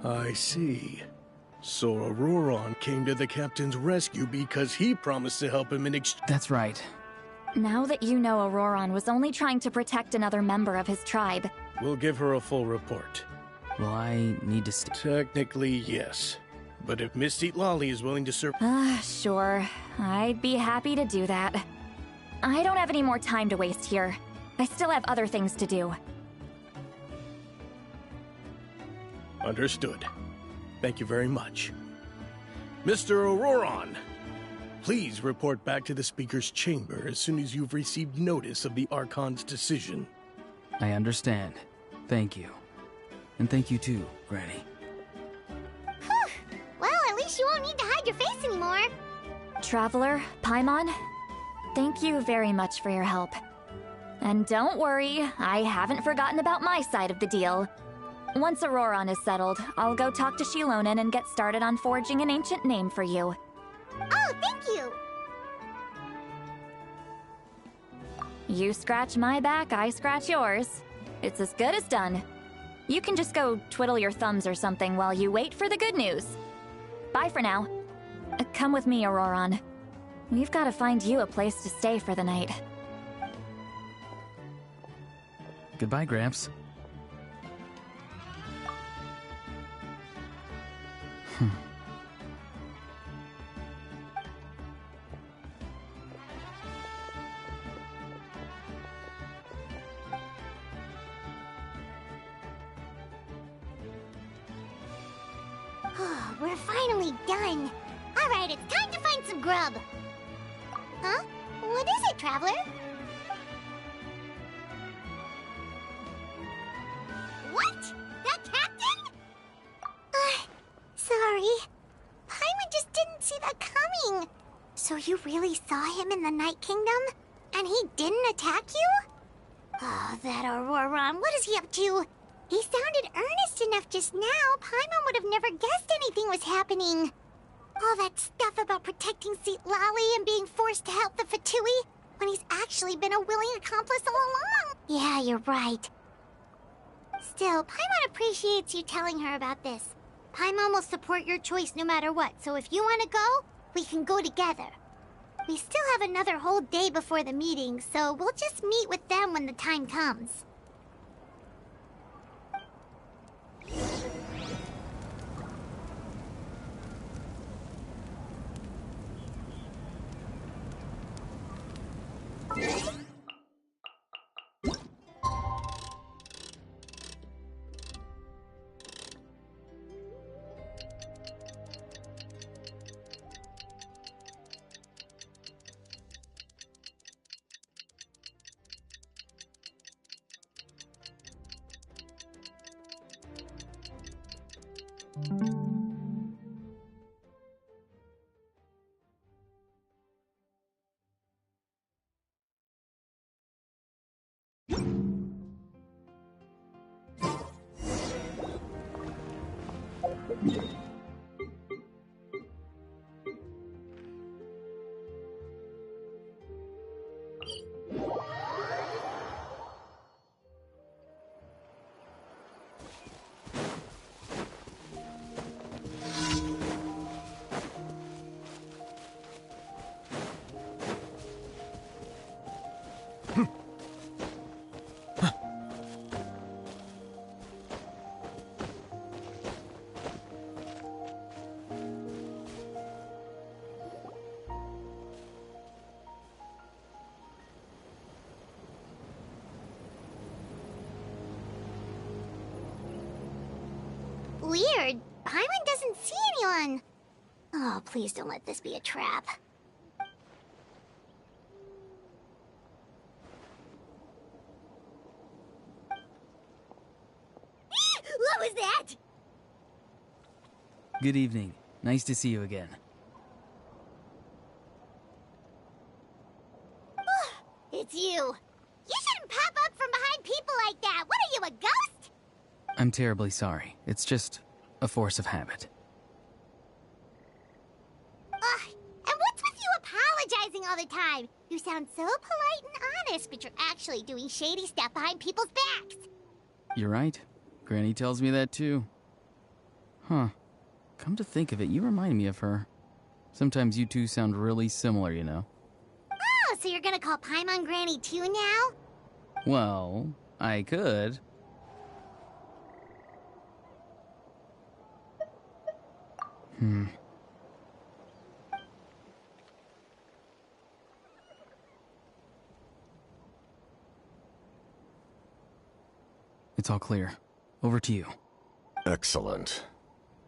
I see. So Auroron came to the captain's rescue because he promised to help him in exchange. That's right. Now that you know Auroron was only trying to protect another member of his tribe. We'll give her a full report. Well, I need to Technically, yes. But if Miss Lolly is willing to serve... Sure. I'd be happy to do that. I don't have any more time to waste here. I still have other things to do. Understood. Thank you very much. Mr. Auroron, please report back to the Speaker's chamber as soon as you've received notice of the Archon's decision. I understand. Thank you. And thank you too, Granny. Whew. Well, at least you won't need to hide your face anymore. Traveler, Paimon, thank you very much for your help. And don't worry, I haven't forgotten about my side of the deal. Once Auroron is settled, I'll go talk to Shilonen and get started on forging an ancient name for you. Oh, thank you! You scratch my back, I scratch yours. It's as good as done. You can just go twiddle your thumbs or something while you wait for the good news. Bye for now. Come with me, Auroron. We've got to find you a place to stay for the night. Goodbye, Gramps. We're finally done. Alright, it's time to find some grub. Huh? What is it, Traveler? What? That captain? Sorry. Paimon just didn't see that coming. So you really saw him in the Night Kingdom? And he didn't attack you? Oh, that Auroron, what is he up to? He sounded earnest enough just now. Paimon would have never guessed anything was happening. All that stuff about protecting Seat Lally and being forced to help the Fatui, when he's actually been a willing accomplice all along. Yeah, you're right. Still, Paimon appreciates you telling her about this. Paimon will support your choice no matter what, so if you want to go, we can go together. We still have another whole day before the meeting, so we'll just meet with them when the time comes. Paimon doesn't see anyone. Oh, please don't let this be a trap. What was that? Good evening. Nice to see you again. It's you. You shouldn't pop up from behind people like that. What are you, a ghost? I'm terribly sorry. It's just a force of habit. Ugh, and what's with you apologizing all the time? You sound so polite and honest, but you're actually doing shady stuff behind people's backs. You're right. Granny tells me that too. Huh. Come to think of it, you remind me of her. Sometimes you two sound really similar, you know. Oh, so you're gonna call Paimon Granny too now? Well, I could. It's all clear. Over to you. Excellent.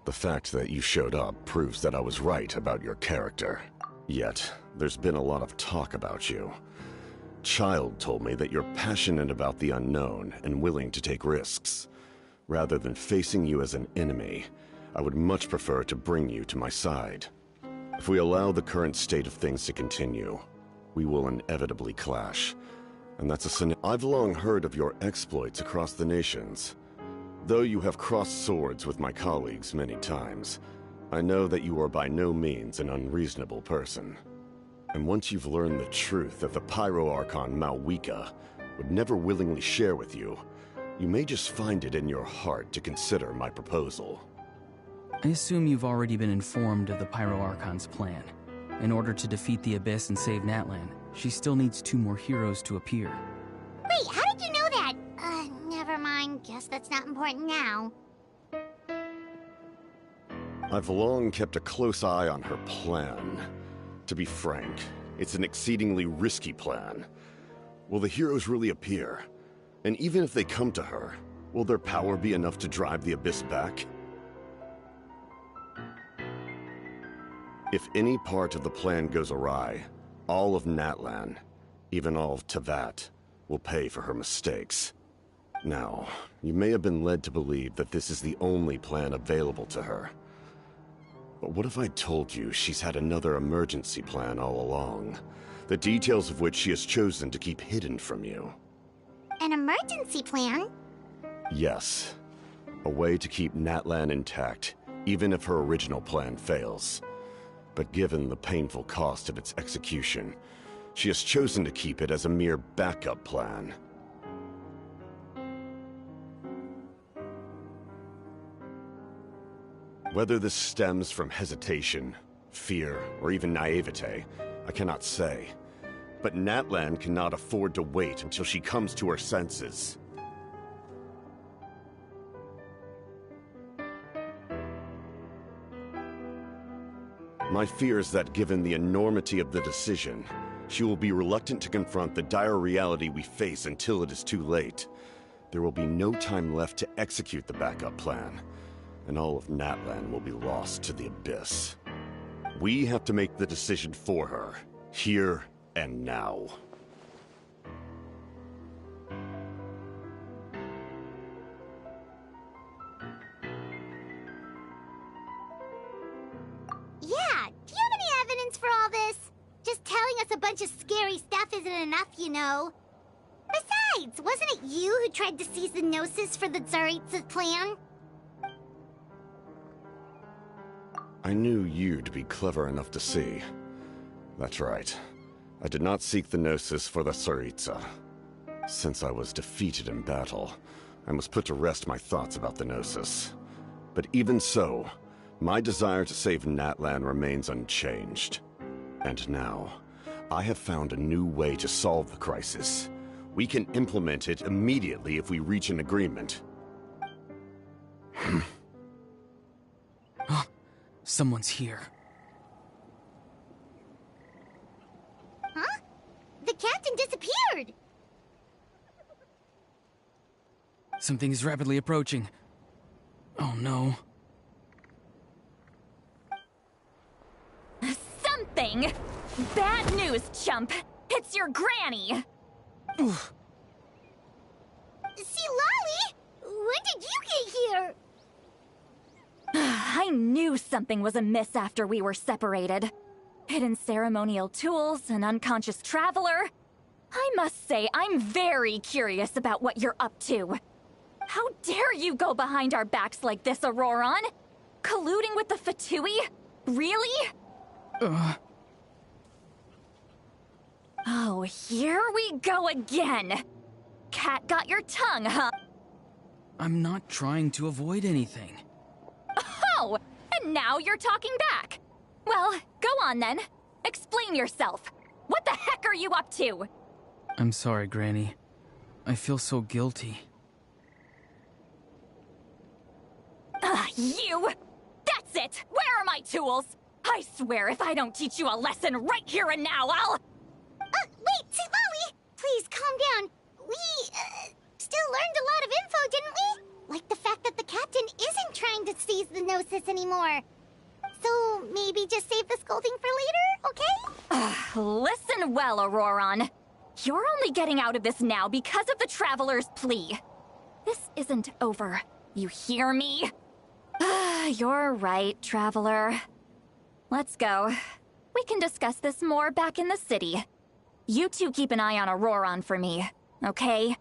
The fact that you showed up proves that I was right about your character. Yet, there's been a lot of talk about you. Child told me that you're passionate about the unknown and willing to take risks. Rather than facing you as an enemy, I would much prefer to bring you to my side. If we allow the current state of things to continue, we will inevitably clash. And that's a sin. I've long heard of your exploits across the nations. Though you have crossed swords with my colleagues many times, I know that you are by no means an unreasonable person. And once you've learned the truth that the Pyro Archon Malwika would never willingly share with you, you may just find it in your heart to consider my proposal. I assume you've already been informed of the Pyro Archon's plan. In order to defeat the Abyss and save Natlan, she still needs 2 more heroes to appear. Wait, how did you know that? Never mind. Guess that's not important now. I've long kept a close eye on her plan. To be frank, it's an exceedingly risky plan. Will the heroes really appear? And even if they come to her, will their power be enough to drive the Abyss back? If any part of the plan goes awry, all of Natlan, even all of Teyvat, will pay for her mistakes. Now, you may have been led to believe that this is the only plan available to her. But what if I told you she's had another emergency plan all along, the details of which she has chosen to keep hidden from you? An emergency plan? Yes. A way to keep Natlan intact, even if her original plan fails. But given the painful cost of its execution, she has chosen to keep it as a mere backup plan. Whether this stems from hesitation, fear, or even naivete, I cannot say. But Natlan cannot afford to wait until she comes to her senses. My fear is that given the enormity of the decision, she will be reluctant to confront the dire reality we face until it is too late. There will be no time left to execute the backup plan, and all of Natlan will be lost to the Abyss. We have to make the decision for her, here and now. Yeah, do you have any evidence for all this? Just telling us a bunch of scary stuff isn't enough, you know. Besides, wasn't it you who tried to seize the Gnosis for the Tsaritsa's plan? I knew you to be clever enough to see. That's right. I did not seek the Gnosis for the Tsaritsa. Since I was defeated in battle, I must put to rest my thoughts about the Gnosis. But even so, my desire to save Natlan remains unchanged. And now, I have found a new way to solve the crisis. We can implement it immediately if we reach an agreement. Someone's here. Huh? The captain disappeared! Something is rapidly approaching. Oh no. thing. Bad news, chump. It's your granny. See, Lolly? When did you get here? I knew something was amiss after we were separated. Hidden ceremonial tools, an unconscious traveler. I must say, I'm very curious about what you're up to. How dare you go behind our backs like this, Auroron? Colluding with the Fatui? Really? Oh, here we go again. Cat got your tongue, huh? I'm not trying to avoid anything. Oh, and now you're talking back. Well, go on then. Explain yourself. What the heck are you up to? I'm sorry, Granny. I feel so guilty. You! That's it! Where are my tools? I swear if I don't teach you a lesson right here and now, I'll... Wait, see, Lolly! Please, calm down. We, still learned a lot of info, didn't we? Like the fact that the captain isn't trying to seize the Gnosis anymore. So, maybe just save the scolding for later, okay? Listen well, Auroron. You're only getting out of this now because of the Traveler's plea. This isn't over. You hear me? You're right, Traveler. Let's go. We can discuss this more back in the city. You two keep an eye on Auroron for me, okay?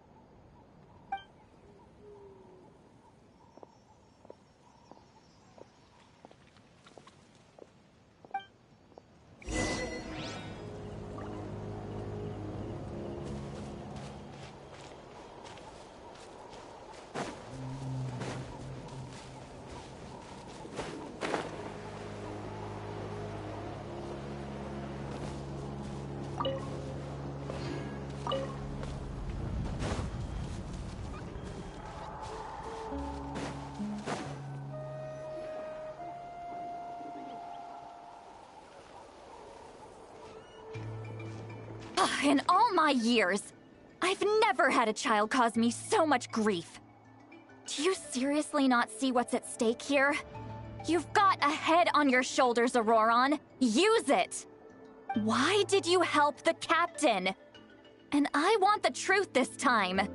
In all my years, I've never had a child cause me so much grief. Do you seriously not see what's at stake here? You've got a head on your shoulders, Auroron. Use it! Why did you help the captain? And I want the truth this time.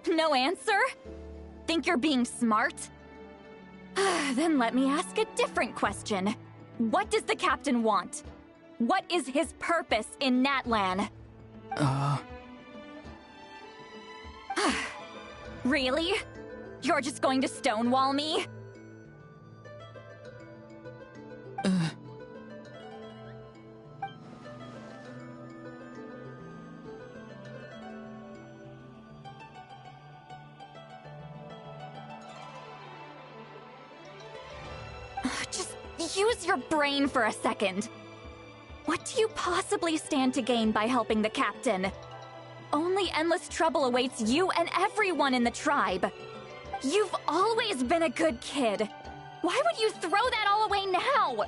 No answer? Think you're being smart? Then let me ask a different question. What does the captain want? What is his purpose in Natlan? Really? You're just going to stonewall me? Just use your brain for a second. What do you possibly stand to gain by helping the captain? Only endless trouble awaits you and everyone in the tribe. You've always been a good kid. Why would you throw that all away now?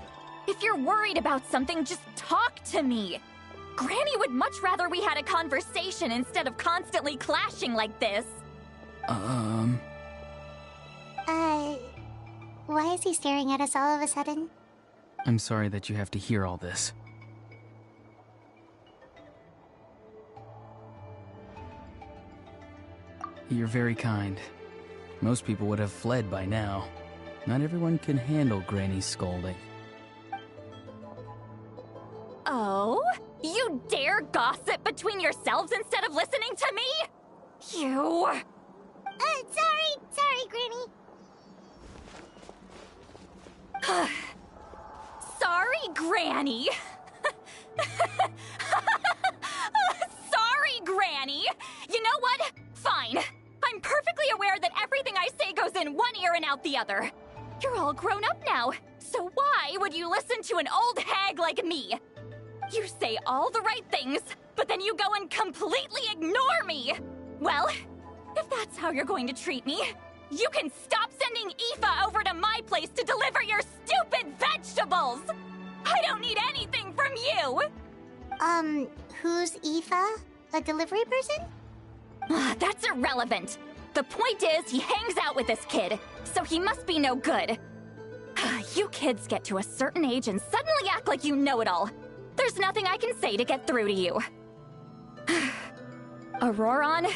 If you're worried about something, just talk to me. Granny would much rather we had a conversation instead of constantly clashing like this. Why is he staring at us all of a sudden? I'm sorry that you have to hear all this. You're very kind. Most people would have fled by now. Not everyone can handle Granny's scolding. Oh? You dare gossip between yourselves instead of listening to me? You... Sorry, Granny. Sorry, Granny. Sorry, Granny. You know what? Fine. I'm perfectly aware that everything I say goes in one ear and out the other. You're all grown up now, so why would you listen to an old hag like me? You say all the right things, but then you go and completely ignore me. Well, if that's how you're going to treat me, you can stop sending Aoife over to my place to deliver your stupid vegetables! I don't need anything from you! Who's Aoife? A delivery person? That's irrelevant. The point is, he hangs out with this kid, so he must be no good. You kids get to a certain age and suddenly act like you know it all. There's nothing I can say to get through to you. Auroron,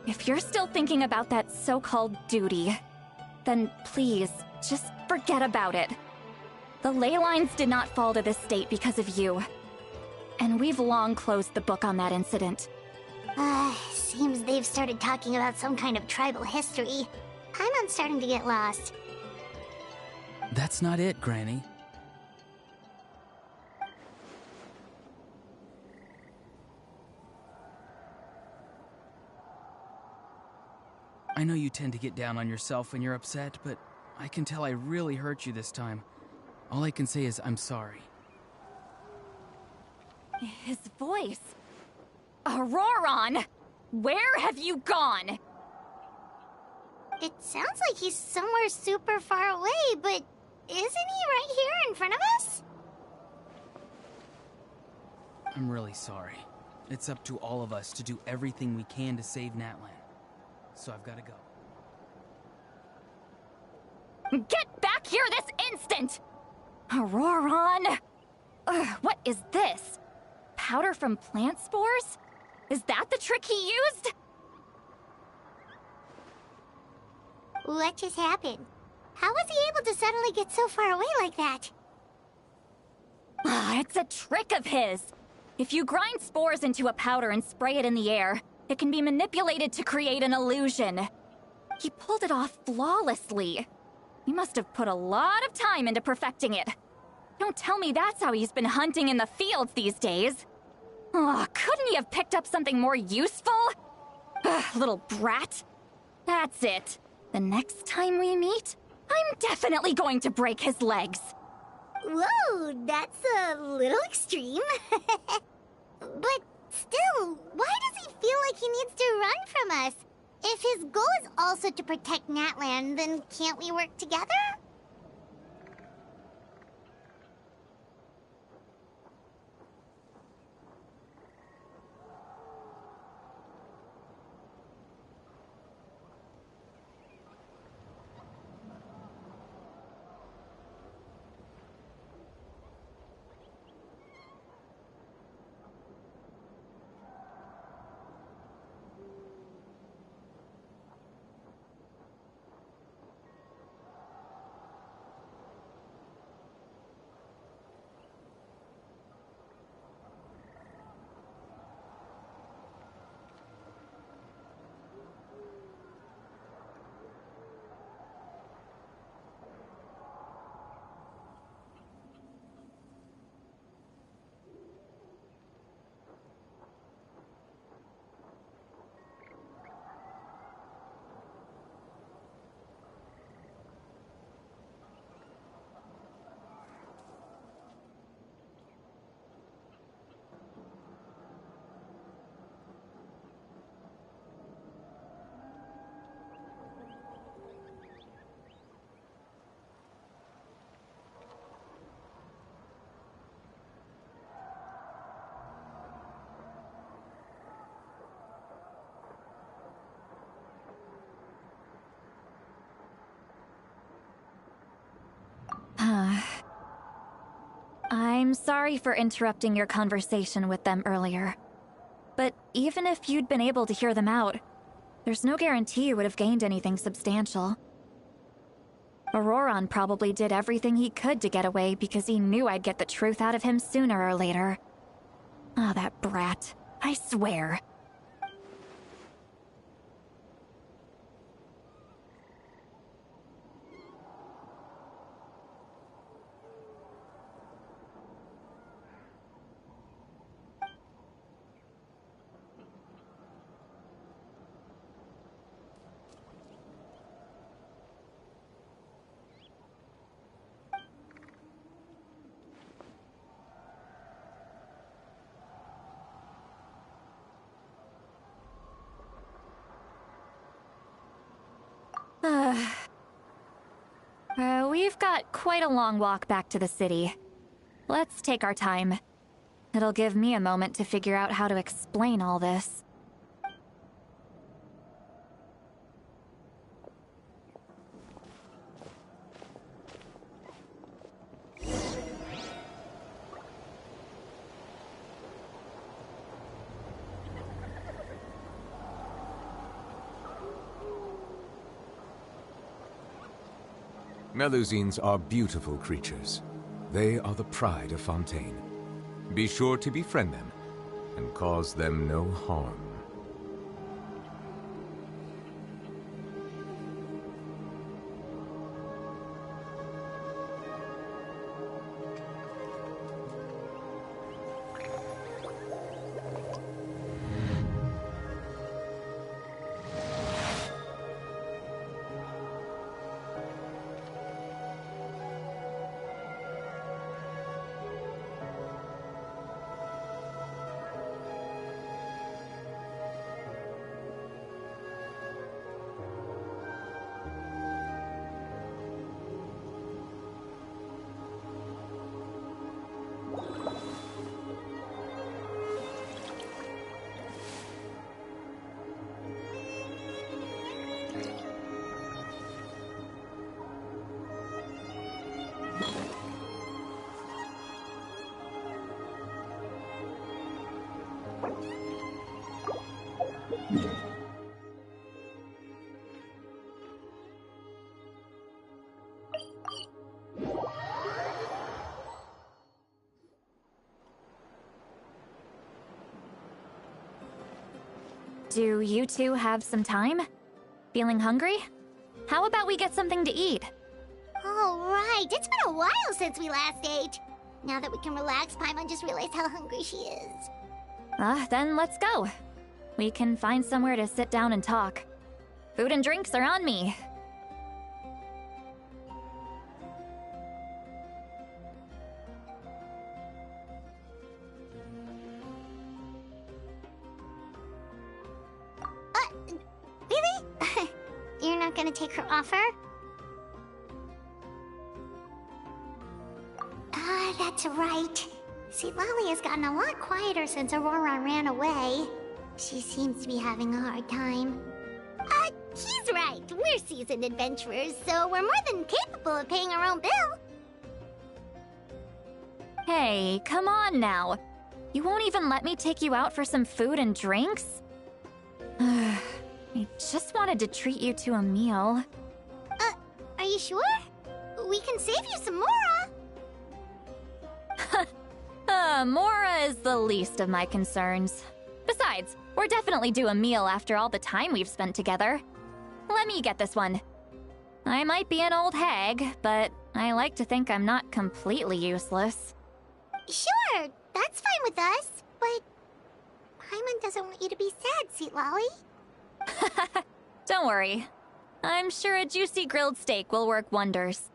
if you're still thinking about that so-called duty, then please, just forget about it. The ley lines did not fall to this state because of you. And we've long closed the book on that incident. Seems they've started talking about some kind of tribal history. I'm starting to get lost. That's not it, Granny. I know you tend to get down on yourself when you're upset, but I can tell I really hurt you this time. All I can say is I'm sorry. His voice. Auroron! Where have you gone? It sounds like he's somewhere super far away, but isn't he right here in front of us? I'm really sorry. It's up to all of us to do everything we can to save Natlan. So I've got to go. Get back here this instant! Auroron! What is this? Powder from plant spores? Is that the trick he used? What just happened? How was he able to suddenly get so far away like that? It's a trick of his. If you grind spores into a powder and spray it in the air, it can be manipulated to create an illusion. He pulled it off flawlessly. He must have put a lot of time into perfecting it. Don't tell me that's how he's been hunting in the fields these days. Couldn't he have picked up something more useful? Little brat. That's it. The next time we meet, I'm definitely going to break his legs. Whoa, that's a little extreme. But still, why does he feel like he needs to run from us? If his goal is also to protect Natlan, then can't we work together? I'm sorry for interrupting your conversation with them earlier. But even if you'd been able to hear them out, there's no guarantee you would have gained anything substantial. Auroron probably did everything he could to get away because he knew I'd get the truth out of him sooner or later. That brat. I swear. We've got quite a long walk back to the city. Let's take our time. It'll give me a moment to figure out how to explain all this. Melusines are beautiful creatures. They are the pride of Fontaine. Be sure to befriend them and cause them no harm. Do you two have some time? Feeling hungry? How about we get something to eat? All right, it's been a while since we last ate. Now that we can relax, Paimon just realized how hungry she is. Then let's go. We can find somewhere to sit down and talk. Food and drinks are on me. Really? You're not gonna take her offer? That's right. See, Lolly has gotten a lot quieter since Aurora ran away. She seems to be having a hard time. He's right. We're seasoned adventurers, so we're more than capable of paying our own bill. Hey, come on now. You won't even let me take you out for some food and drinks? I just wanted to treat you to a meal. Are you sure? We can save you some Mora. Mora is the least of my concerns. Besides, we're definitely due a meal after all the time we've spent together. Let me get this one. I might be an old hag, but I like to think I'm not completely useless. Sure, that's fine with us, but Paimon doesn't want you to be sad, sweet Lolly. Don't worry. I'm sure a juicy grilled steak will work wonders.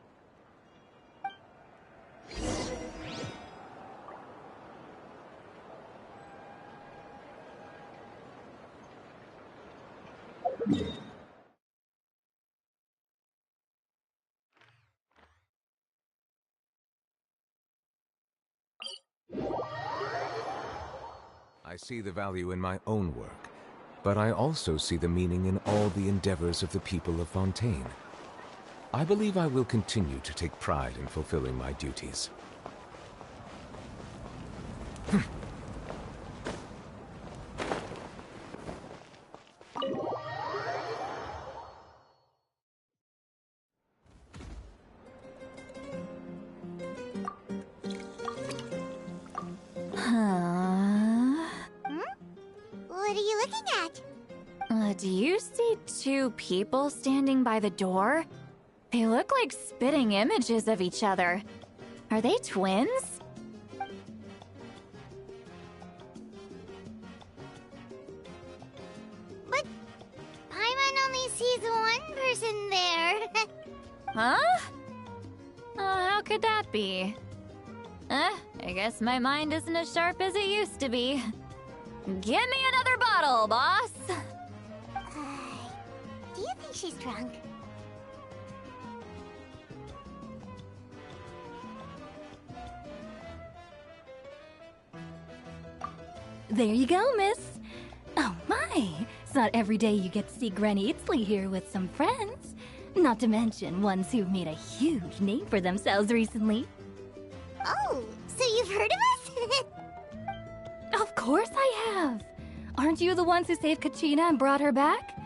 I see the value in my own work, but I also see the meaning in all the endeavors of the people of Fontaine. I believe I will continue to take pride in fulfilling my duties. What are you looking at? Do you see two people standing by the door? They look like spitting images of each other. Are they twins? But Paimon only sees one person there. Huh? How could that be? I guess my mind isn't as sharp as it used to be. Give me another bottle, boss! Do you think she's drunk? There you go, miss. Oh my, it's not every day you get to see Granny Itzley here with some friends. Not to mention ones who've made a huge name for themselves recently. Oh, so you've heard of us? Of course I have. Aren't you the ones who saved Kachina and brought her back?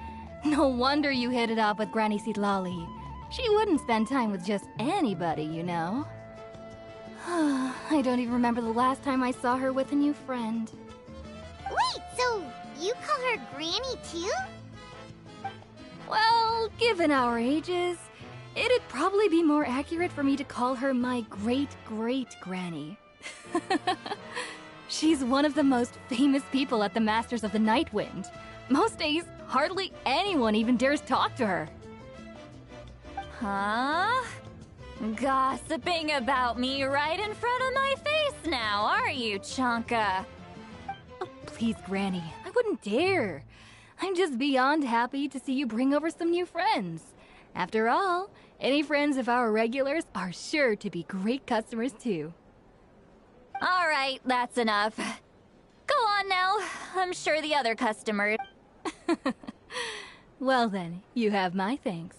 No wonder you hit it off with Granny Sitlali. She wouldn't spend time with just anybody, you know. I don't even remember the last time I saw her with a new friend. Wait, so you call her Granny too? Well, given our ages, it'd probably be more accurate for me to call her my great-great-granny. She's one of the most famous people at the Masters of the Nightwind. Most days, hardly anyone even dares talk to her. Huh? Gossiping about me right in front of my face now, are you, Chonka? Oh, please, Granny, I wouldn't dare. I'm just beyond happy to see you bring over some new friends. After all, any friends of our regulars are sure to be great customers too. All right, that's enough. Go on now. I'm sure the other customers... Well then, you have my thanks.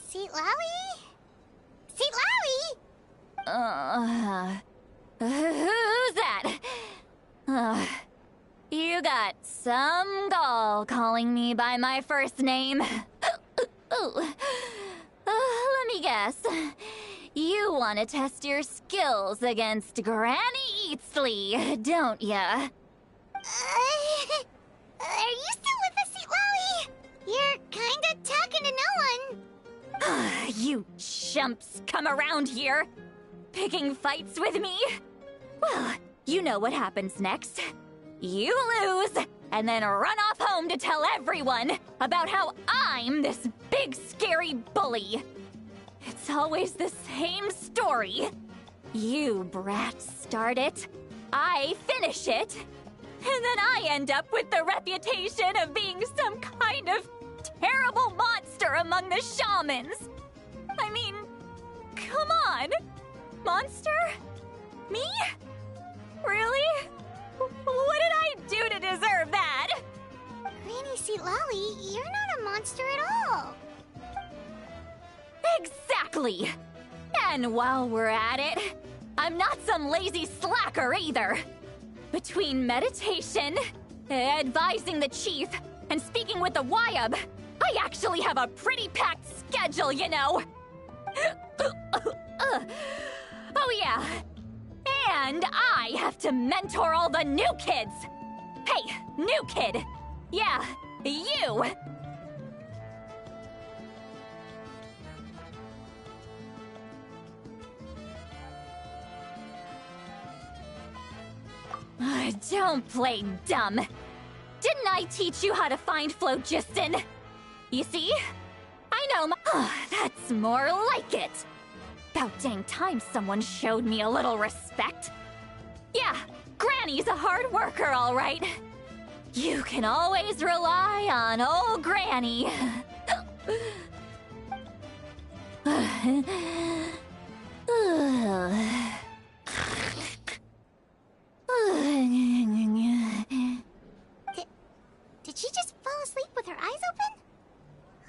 Seat Lally? Seat Lally? Who's that? You got some gall calling me by my first name. Let me guess. You want to test your skills against Granny Eatsley, don't ya? Are you still with us, Seat Lally? You're kinda talking to no one. You chumps come around here, picking fights with me? Well, you know what happens next. You lose, and then run off home to tell everyone about how I'm this big scary bully. It's always the same story. You brats start it, I finish it, and then I end up with the reputation of being some kind of terrible monster among the shamans. I mean, come on. Monster? Me? Really? What did I do to deserve that? Granny Seat Lally, you're not a monster at all. Exactly. And while we're at it, I'm not some lazy slacker either. Between meditation, advising the chief, and speaking with the Wyab, I actually have a pretty packed schedule, you know. Oh yeah. And I have to mentor all the new kids. Hey, new kid. Yeah, you. Don't play dumb. Didn't I teach you how to find phlogiston? You see? I know that's more like it. About dang time someone showed me a little respect. Yeah, Granny's a hard worker, all right. You can always rely on old Granny. Did she just fall asleep with her eyes open?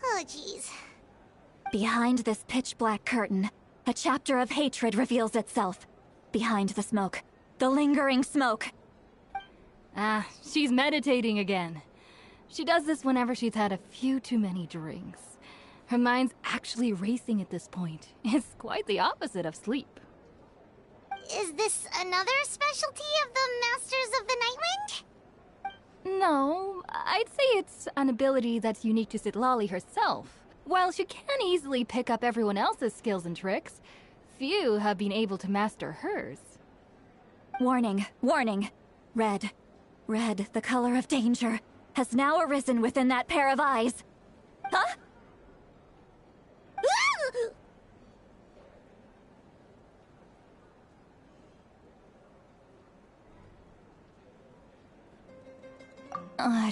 Oh, jeez. Behind this pitch-black curtain, a chapter of hatred reveals itself. Behind the smoke. The lingering smoke. Ah, she's meditating again. She does this whenever she's had a few too many drinks. Her mind's actually racing at this point. It's quite the opposite of sleep. Is this another specialty of the Masters of the Nightwind? No, I'd say it's an ability that's unique to Citlali herself. While she can easily pick up everyone else's skills and tricks, few have been able to master hers. Warning, warning. Red, the color of danger, has now arisen within that pair of eyes. Huh?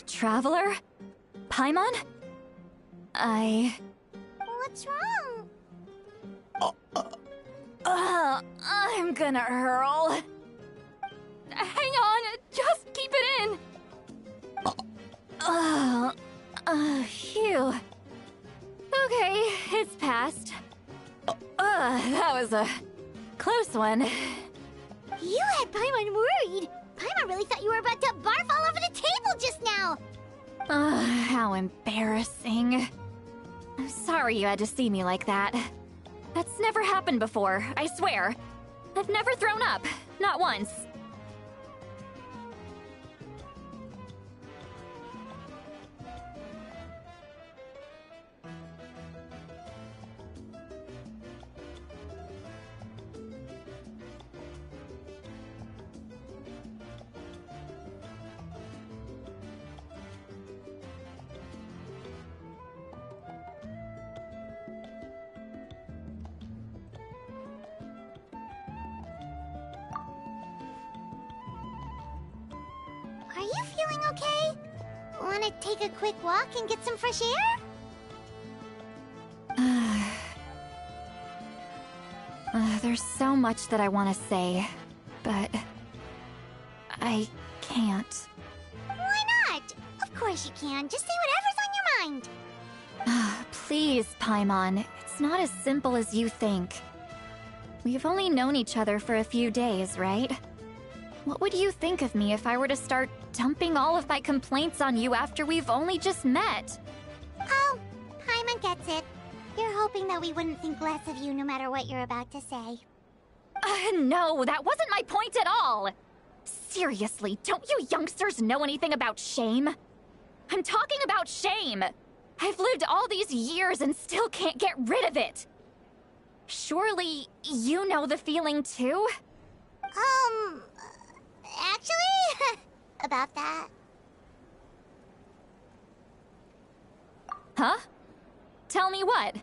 Traveler? Paimon? What's wrong? I'm gonna hurl. Hang on, just keep it in! Phew. fast. That was a close one. You had Paimon worried. Paimon really thought you were about to barf all over the table just now. How embarrassing. I'm sorry you had to see me like that. That's never happened before, I swear. I've never thrown up, not once. Are you feeling okay? Want to take a quick walk and get some fresh air? There's so much that I want to say, but I can't. Why not? Of course you can. Just say whatever's on your mind. Please, Paimon. It's not as simple as you think. We've only known each other for a few days, right? What would you think of me if I were to start dumping all of my complaints on you after we've only just met? Oh, Paimon gets it. You're hoping that we wouldn't think less of you no matter what you're about to say. No, that wasn't my point at all! Seriously, don't you youngsters know anything about shame? I'm talking about shame! I've lived all these years and still can't get rid of it! Surely, you know the feeling too? Actually, about that. Huh? Tell me what?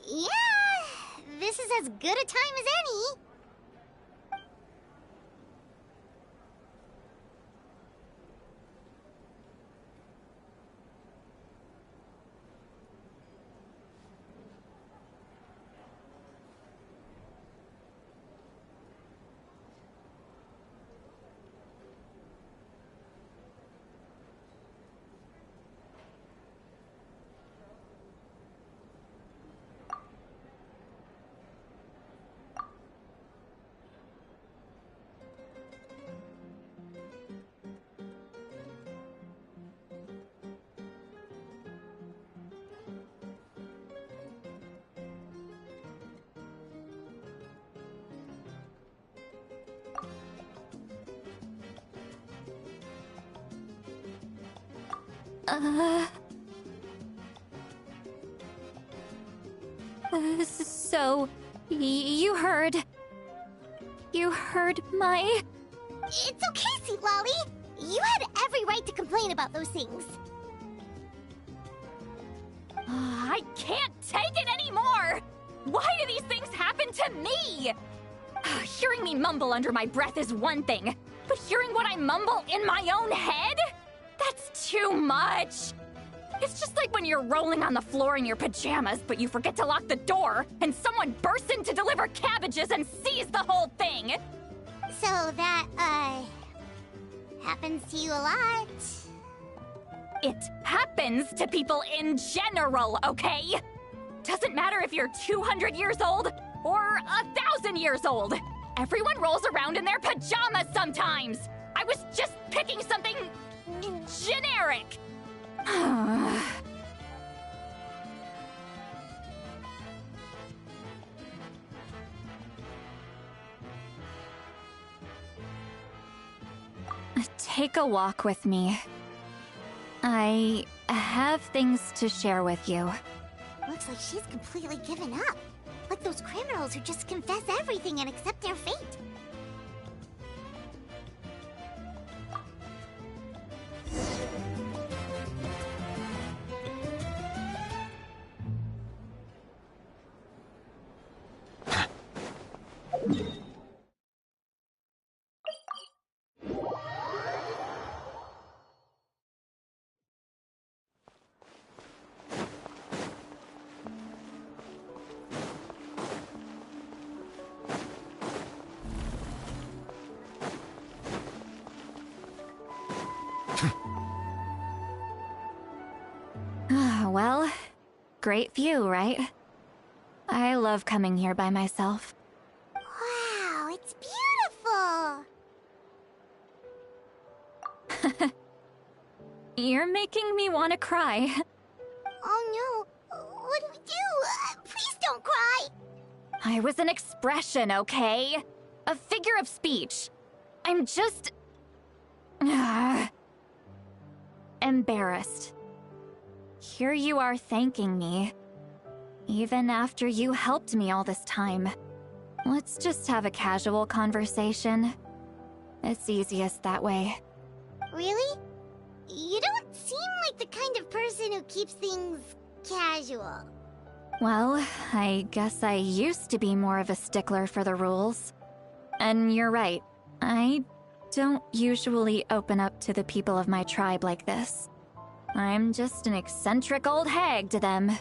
Yeah, this is as good a time as any. So, you heard... You heard my... It's okay, Sweet Lolly. You had every right to complain about those things. I can't take it anymore! Why do these things happen to me? Hearing me mumble under my breath is one thing, but hearing what I mumble in my own head? That's too much! It's just like when you're rolling on the floor in your pajamas, but you forget to lock the door, and someone bursts in to deliver cabbages and sees the whole thing! So that, happens to you a lot. It happens to people in general, okay? Doesn't matter if you're 200 years old or 1,000 years old. Everyone rolls around in their pajamas sometimes. I was just picking something generic. Take a walk with me. I have things to share with you. Looks like she's completely given up. Like those criminals who just confess everything and accept their fate. Well, great view, right? I love coming here by myself. Wow, it's beautiful! You're making me want to cry. Oh no, what do we do? Please don't cry! I was an expression, okay? A figure of speech. I'm just... embarrassed. Here you are thanking me. Even after you helped me all this time. Let's just have a casual conversation. It's easiest that way. Really? You don't seem like the kind of person who keeps things casual. Well, I guess I used to be more of a stickler for the rules. And you're right, I don't usually open up to the people of my tribe like this. I'm just an eccentric old hag to them.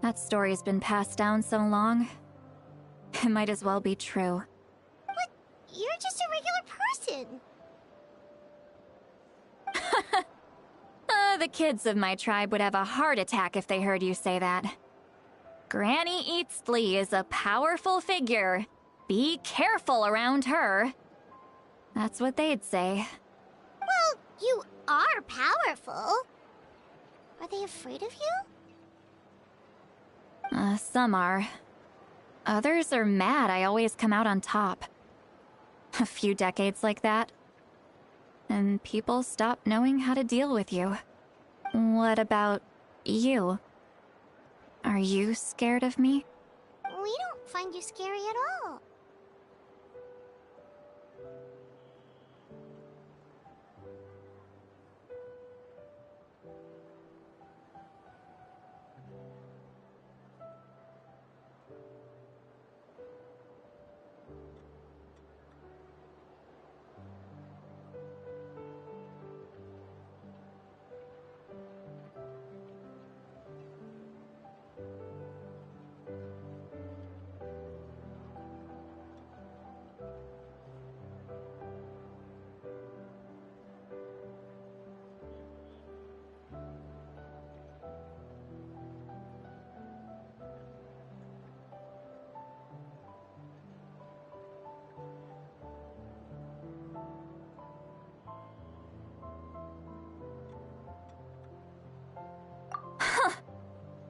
That story's been passed down so long, it might as well be true. But you're just a regular person. The kids of my tribe would have a heart attack if they heard you say that. Granny Eatsley is a powerful figure. Be careful around her. That's what they'd say. Well, you are powerful. Are they afraid of you? Some are. Others are mad I always come out on top. A few decades like that, and people stop knowing how to deal with you. What about you? Are you scared of me? We don't find you scary at all.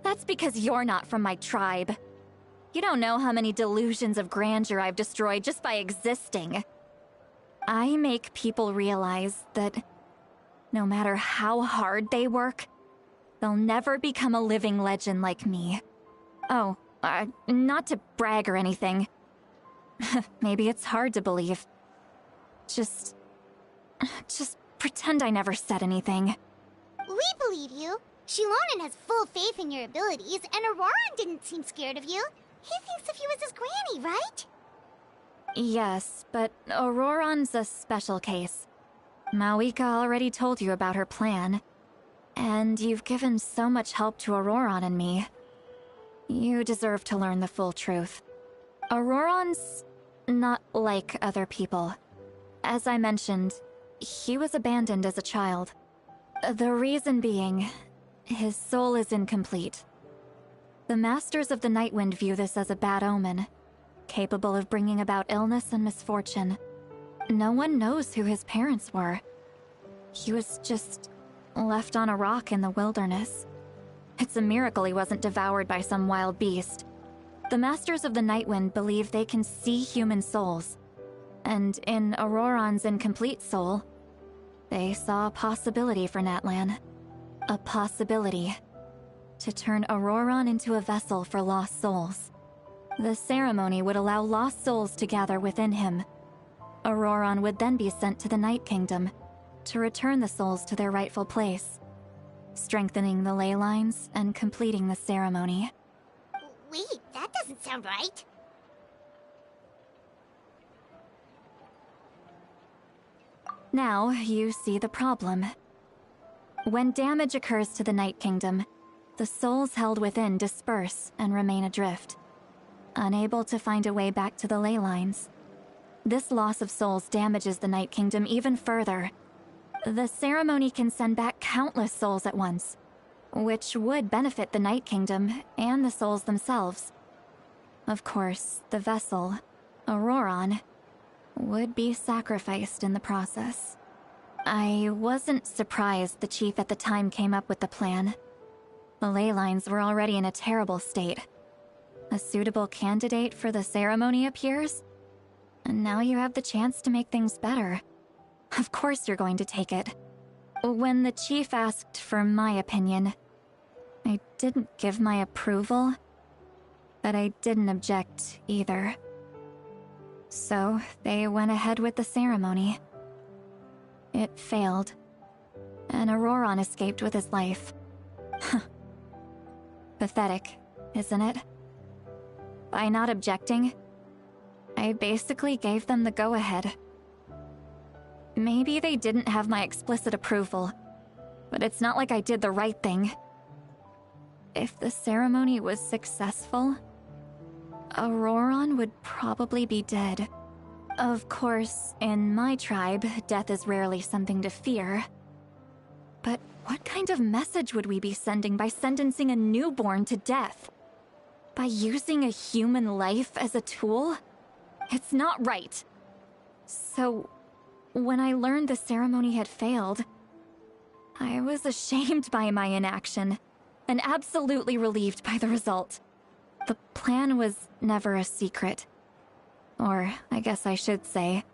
That's because you're not from my tribe. You don't know how many delusions of grandeur I've destroyed just by existing. I make people realize that no matter how hard they work, they'll never become a living legend like me. Oh, not to brag or anything. Maybe it's hard to believe. Just pretend I never said anything. We believe you. Shilonen has full faith in your abilities, and Auroran didn't seem scared of you. He thinks of you as his granny, right? Yes, but Auroran's a special case. Mawika already told you about her plan. And you've given so much help to Auroran and me. You deserve to learn the full truth. Auroran's not like other people. As I mentioned, he was abandoned as a child. The reason being, his soul is incomplete. The Masters of the Nightwind view this as a bad omen, capable of bringing about illness and misfortune. No one knows who his parents were. He was just left on a rock in the wilderness. It's a miracle he wasn't devoured by some wild beast. The Masters of the Nightwind believe they can see human souls, and in Auroran's incomplete soul, they saw a possibility for Natlan. A possibility to turn Auroran into a vessel for lost souls. The ceremony would allow lost souls to gather within him. Auroran would then be sent to the Night Kingdom to return the souls to their rightful place, strengthening the ley lines and completing the ceremony. Wait, that doesn't sound right. Now you see the problem. When damage occurs to the Night Kingdom, the souls held within disperse and remain adrift, unable to find a way back to the ley lines. This loss of souls damages the Night Kingdom even further. The ceremony can send back countless souls at once, which would benefit the Night Kingdom and the souls themselves. Of course, the vessel, Auroron, would be sacrificed in the process. I wasn't surprised the chief at the time came up with the plan. The ley lines were already in a terrible state. A suitable candidate for the ceremony appears, and now you have the chance to make things better. Of course you're going to take it. When the chief asked for my opinion, I didn't give my approval, but I didn't object either. So they went ahead with the ceremony. It failed, and Auroron escaped with his life. Pathetic, isn't it? By not objecting, I basically gave them the go-ahead. Maybe they didn't have my explicit approval, but it's not like I did the right thing. If the ceremony was successful, Auroron would probably be dead. Of course, in my tribe, death is rarely something to fear. But what kind of message would we be sending by sentencing a newborn to death? By using a human life as a tool? It's not right. So, when I learned the ceremony had failed, I was ashamed by my inaction, and absolutely relieved by the result. The plan was never a secret. Or, I guess I should say,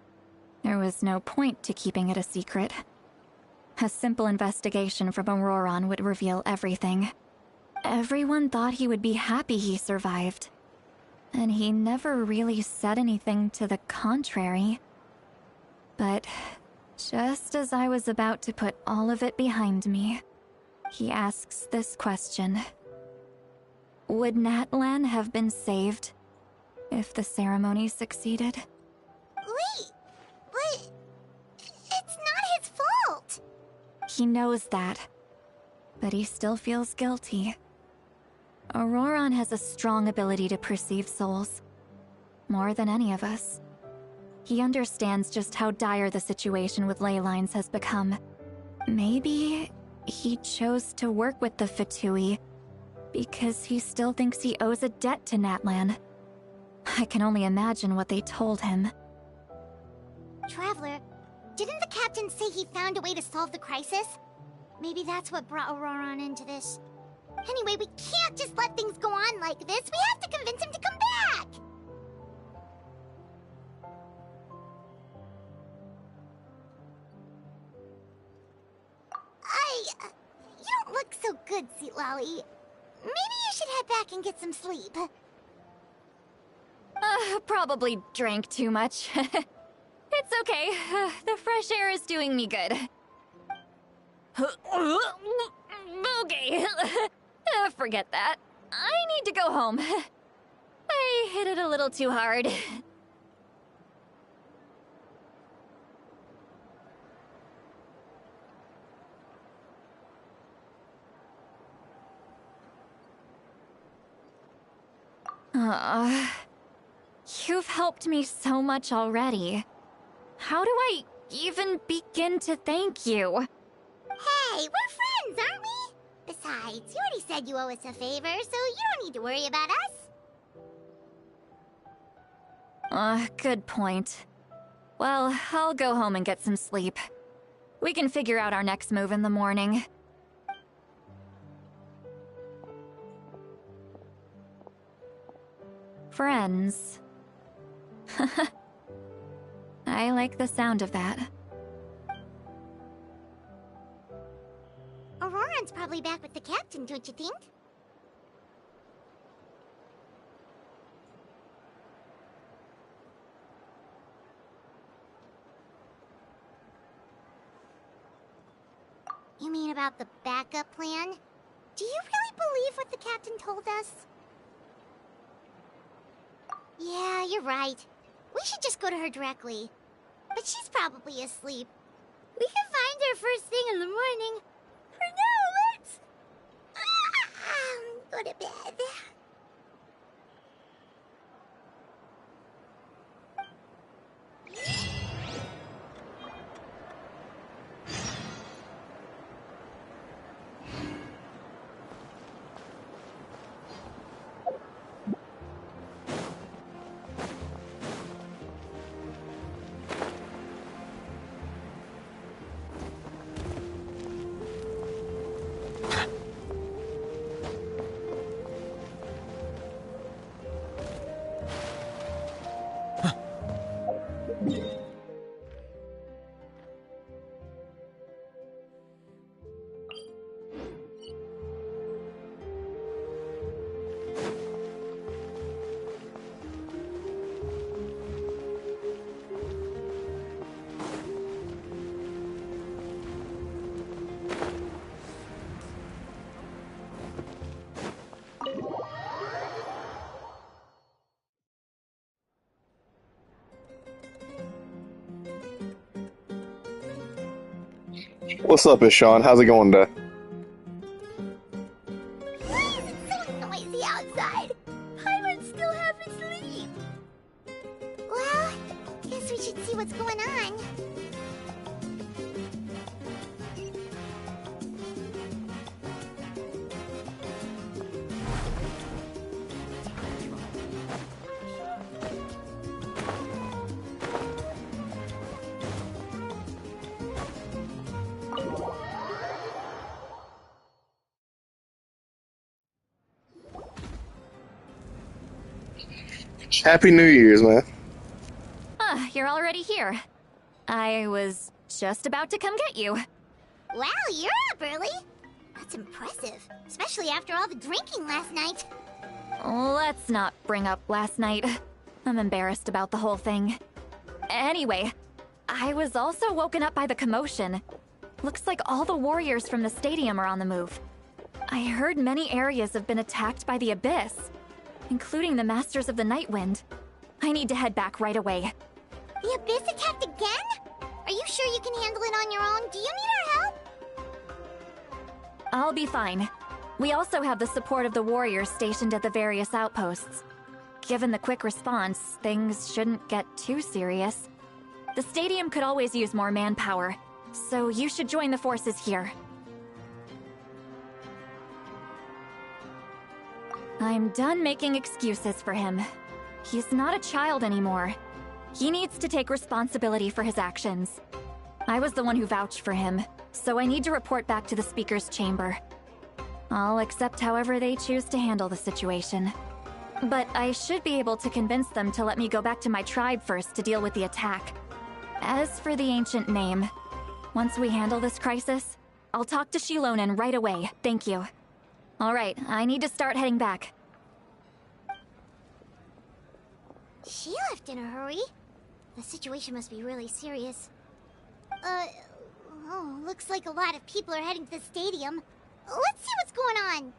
there was no point to keeping it a secret. A simple investigation from Auroron would reveal everything. Everyone thought he would be happy he survived. And he never really said anything to the contrary. But just as I was about to put all of it behind me, he asks this question. Would Natlan have been saved if the ceremony succeeded? Wait, but it's not his fault. He knows that, but he still feels guilty. Auroron has a strong ability to perceive souls, more than any of us. He understands just how dire the situation with ley lines has become. Maybe he chose to work with the Fatui because he still thinks he owes a debt to Natlan. I can only imagine what they told him. Traveler, didn't the captain say he found a way to solve the crisis? Maybe that's what brought Auroron into this. Anyway, we can't just let things go on like this. We have to convince him to come back! You don't look so good, Sweet Lolly. Maybe you should head back and get some sleep. Probably drank too much. It's okay. The fresh air is doing me good. Okay. Forget that. I need to go home. I hit it a little too hard. You've helped me so much already. How do I even begin to thank you? Hey, we're friends, aren't we? Besides, you already said you owe us a favor, so you don't need to worry about us. Good point. Well, I'll go home and get some sleep. We can figure out our next move in the morning. Friends. I like the sound of that. Auroron's probably back with the captain, don't you think? You mean about the backup plan? Do you really believe what the captain told us? Yeah, you're right. We should just go to her directly. But she's probably asleep. We can find her first thing in the morning. For now, let's... go to bed. What's up, it's Sean? How's it going today? It's so noisy outside. Pirates still half asleep. Well, guess we should see what's going on. Happy New Year's, man. You're already here. I was just about to come get you. Wow, you're up early. That's impressive, especially after all the drinking last night. Let's not bring up last night. I'm embarrassed about the whole thing. Anyway, I was also woken up by the commotion. Looks like all the warriors from the stadium are on the move. I heard many areas have been attacked by the Abyss, including the Masters of the Nightwind. I need to head back right away. The Abyss attacked again? Are you sure you can handle it on your own? Do you need our help? I'll be fine. We also have the support of the warriors stationed at the various outposts. Given the quick response, things shouldn't get too serious. The stadium could always use more manpower, so you should join the forces here. I'm done making excuses for him. He's not a child anymore. He needs to take responsibility for his actions. I was the one who vouched for him, so I need to report back to the Speaker's chamber. I'll accept however they choose to handle the situation. But I should be able to convince them to let me go back to my tribe first to deal with the attack. As for the ancient name, once we handle this crisis, I'll talk to Shilonen right away. Thank you. Alright, I need to start heading back. She left in a hurry. The situation must be really serious. Oh, looks like a lot of people are heading to the stadium. Let's see what's going on.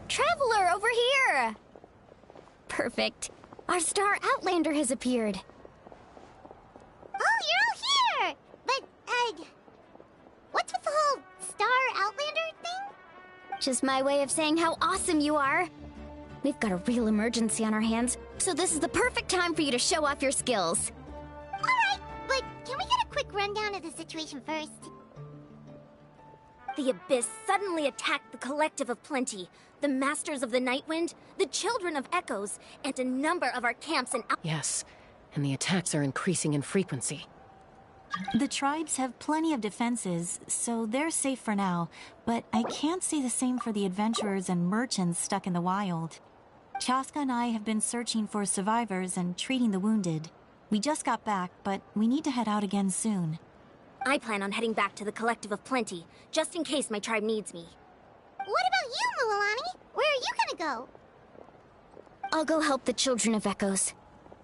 Traveler, over here! Perfect. Our star Outlander has appeared. Oh, you're all here! But, what's with the whole Star Outlander thing? Just my way of saying how awesome you are. We've got a real emergency on our hands, so this is the perfect time for you to show off your skills. Alright, but can we get a quick rundown of the situation first? The Abyss suddenly attacked the Collective of Plenty, the Masters of the Nightwind, the Children of Echoes, and a number of our camps and Yes, and the attacks are increasing in frequency. The tribes have plenty of defenses, so they're safe for now, but I can't say the same for the adventurers and merchants stuck in the wild. Chaska and I have been searching for survivors and treating the wounded. We just got back, but we need to head out again soon. I plan on heading back to the Collective of Plenty, just in case my tribe needs me. What about you, Mualani? Where are you gonna go? I'll go help the Children of Echoes.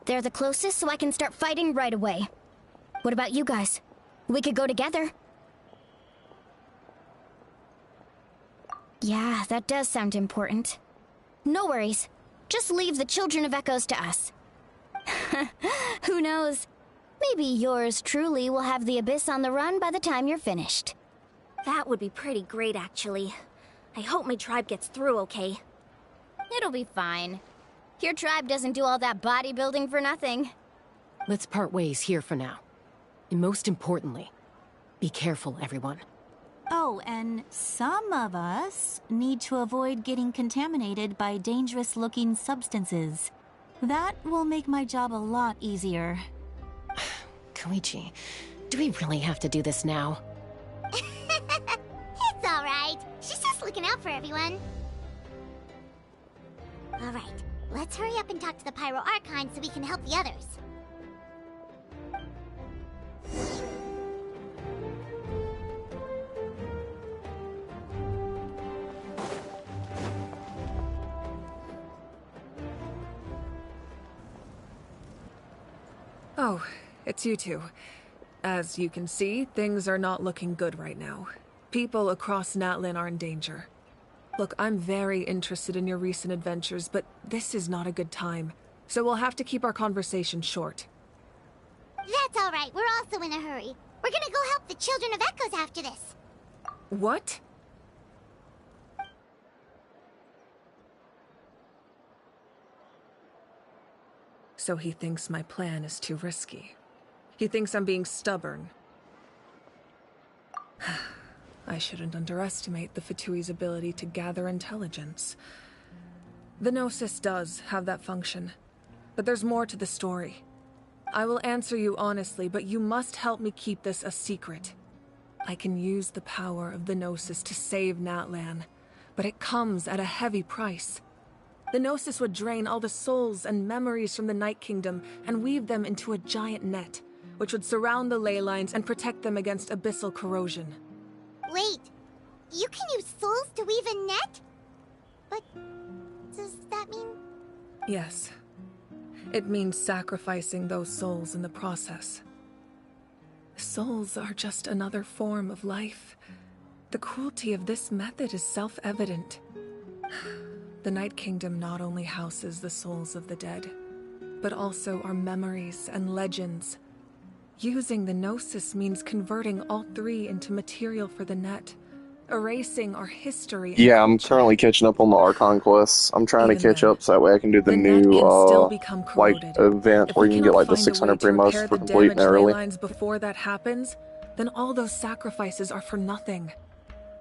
They're the closest, so I can start fighting right away. What about you guys? We could go together. Yeah, that does sound important. No worries. Just leave the Children of Echoes to us. Who knows? Maybe yours truly will have the Abyss on the run by the time you're finished. That would be pretty great, actually. I hope my tribe gets through okay. It'll be fine. Your tribe doesn't do all that bodybuilding for nothing. Let's part ways here for now. And most importantly, be careful, everyone. Oh, and some of us need to avoid getting contaminated by dangerous-looking substances. That will make my job a lot easier. Koichi, do we really have to do this now? looking out for everyone. Alright, let's hurry up and talk to the Pyro Archon so we can help the others. Oh, it's you two. As you can see, things are not looking good right now. People across Natlin are in danger. Look, I'm very interested in your recent adventures, but this is not a good time. So we'll have to keep our conversation short. That's alright, we're also in a hurry. We're gonna go help the Children of Echoes after this. What? So he thinks my plan is too risky. He thinks I'm being stubborn. I shouldn't underestimate the Fatui's ability to gather intelligence. The Gnosis does have that function, but there's more to the story. I will answer you honestly, but you must help me keep this a secret. I can use the power of the Gnosis to save Natlan, but it comes at a heavy price. The Gnosis would drain all the souls and memories from the Night Kingdom and weave them into a giant net, which would surround the ley lines and protect them against abyssal corrosion. Wait, you can use souls to weave a net? But does that mean... Yes. It means sacrificing those souls in the process. Souls are just another form of life. The cruelty of this method is self-evident. The Night Kingdom not only houses the souls of the dead, but also our memories and legends. Using the Gnosis means converting all three into material for the net, erasing our history. Yeah, I'm currently catching up on the Archon quests. I'm trying to catch up so that way I can do the new, like, event where you can get, like, the 600 primos for completing it early. Before that happens, then all those sacrifices are for nothing.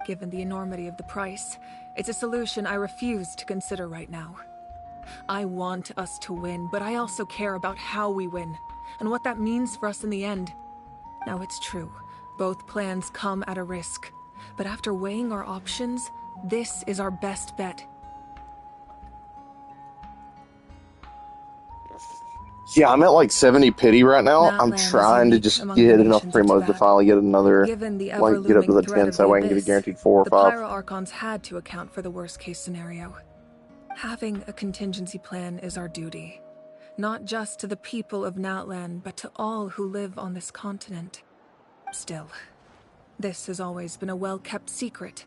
Given the enormity of the price, it's a solution I refuse to consider right now. I want us to win, but I also care about how we win, and what that means for us in the end. Now it's true, both plans come at a risk, but after weighing our options, this is our best bet. Yeah, I'm at like 70 pity right now. I'm trying to just get enough primos to finally get another, like, get up to the 10 so I can get a guaranteed 4 or 5. The Pyro Archons had to account for the worst-case scenario. Having a contingency plan is our duty, not just to the people of Natlan, but to all who live on this continent. Still, this has always been a well-kept secret.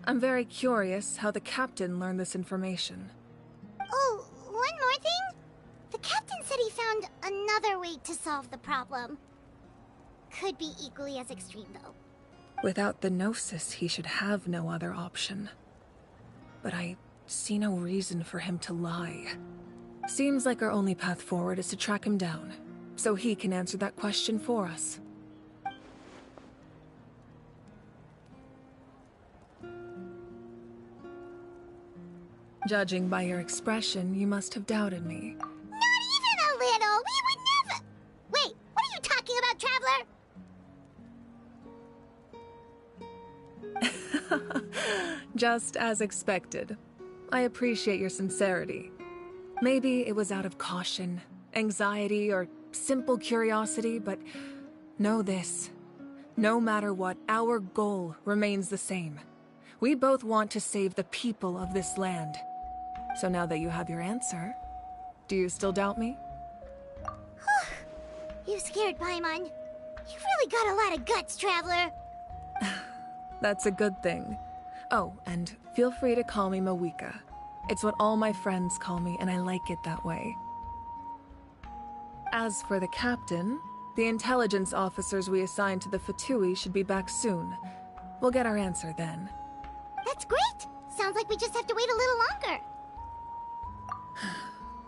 I'm very curious how the captain learned this information. Oh, one more thing? The captain said he found another way to solve the problem. Could be equally as extreme, though. Without the Gnosis, he should have no other option. But I see no reason for him to lie. Seems like our only path forward is to track him down, so he can answer that question for us. Judging by your expression, you must have doubted me. Not even a little! We would never... Wait, what are you talking about, Traveler? Just as expected. I appreciate your sincerity. Maybe it was out of caution, anxiety, or simple curiosity, but know this. No matter what, our goal remains the same. We both want to save the people of this land. So now that you have your answer, do you still doubt me? You scared Paimon. You've really got a lot of guts, Traveler. That's a good thing. Oh, and feel free to call me Mawika. It's what all my friends call me, and I like it that way. As for the captain, the intelligence officers we assigned to the Fatui should be back soon. We'll get our answer then. That's great! Sounds like we just have to wait a little longer.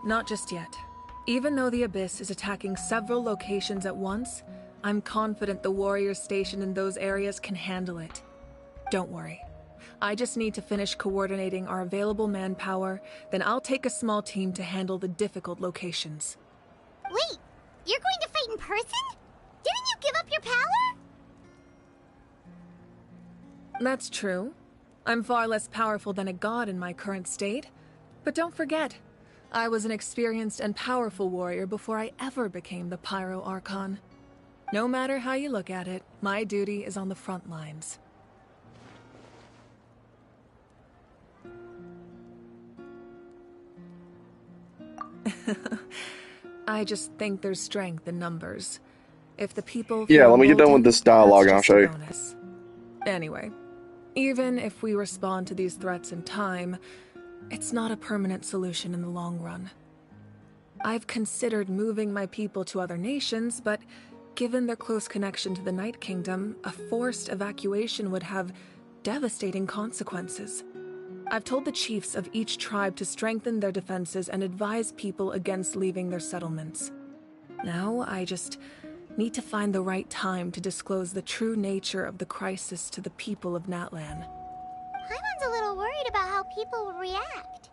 Not just yet. Even though the Abyss is attacking several locations at once, I'm confident the warriors stationed in those areas can handle it. Don't worry. I just need to finish coordinating our available manpower, then I'll take a small team to handle the difficult locations. Wait, you're going to fight in person? Didn't you give up your power? That's true. I'm far less powerful than a god in my current state. But don't forget, I was an experienced and powerful warrior before I ever became the Pyro Archon. No matter how you look at it, my duty is on the front lines. I just think there's strength in numbers. If the people Yeah, feel let me get done with this dialogue and I'll show you. Bonus. Anyway, even if we respond to these threats in time, it's not a permanent solution in the long run. I've considered moving my people to other nations, but given their close connection to the Night Kingdom, a forced evacuation would have devastating consequences. I've told the chiefs of each tribe to strengthen their defenses and advise people against leaving their settlements. Now, I just need to find the right time to disclose the true nature of the crisis to the people of Natlan. Paimon's a little worried about how people will react.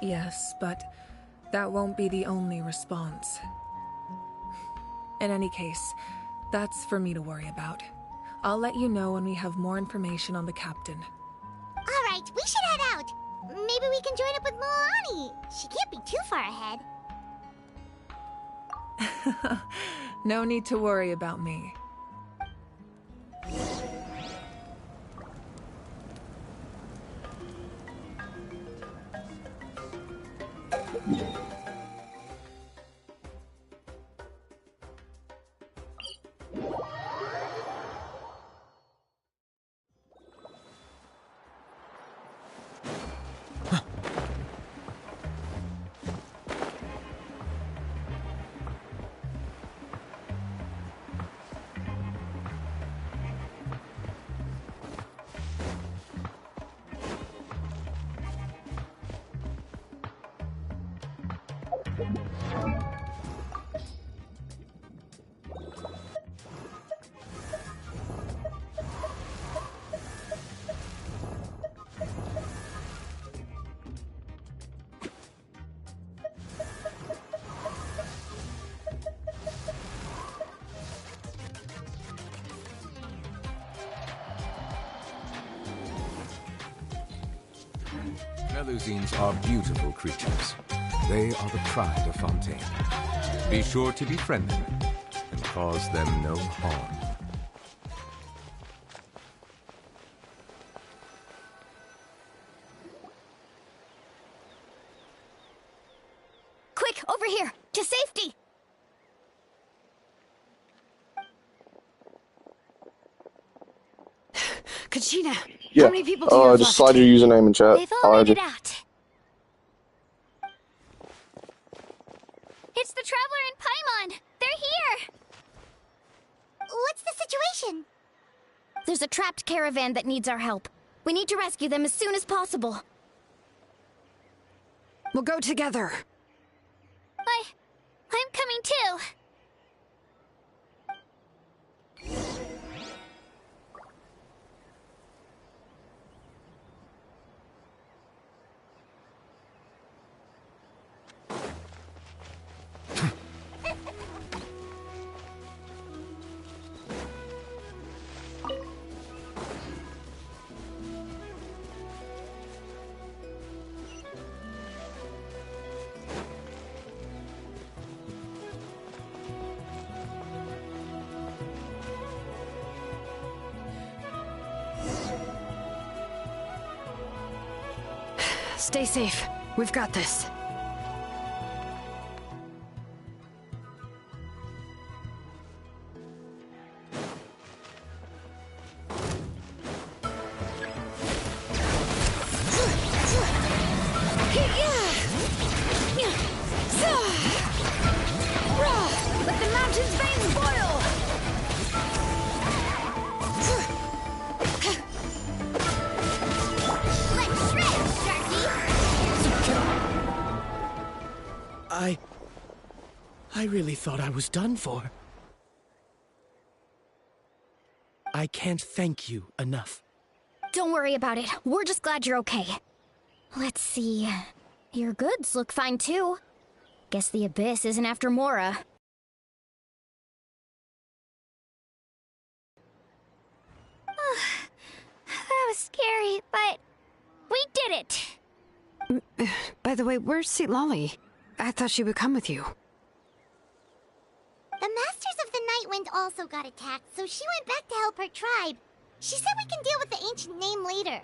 Yes, but that won't be the only response. In any case, that's for me to worry about. I'll let you know when we have more information on the captain. Alright, we should head out. Maybe we can join up with Milani. She can't be too far ahead. No need to worry about me. Melusines are beautiful creatures. They are the pride of Fontaine. Be sure to befriend them and cause them no harm. Quick, over here! To safety! Kachina, Yeah. how many people do you have Just left? slide your username in chat. They've I'll all add made you. it out. It's the Traveler and Paimon! They're here! What's the situation? There's a trapped caravan that needs our help. We need to rescue them as soon as possible. We'll go together. I'm coming too. Stay safe. We've got this. Let the mountain's veins boil! Let's shred, Sharky! I really thought I was done for. I can't thank you enough. Don't worry about it. We're just glad you're okay. Let's see. Your goods look fine too. Guess the Abyss isn't after Mora. That was scary, but we did it! By the way, where's St. Lolly? I thought she would come with you. The Masters of the Nightwind also got attacked, so she went back to help her tribe. She said we can deal with the ancient name later.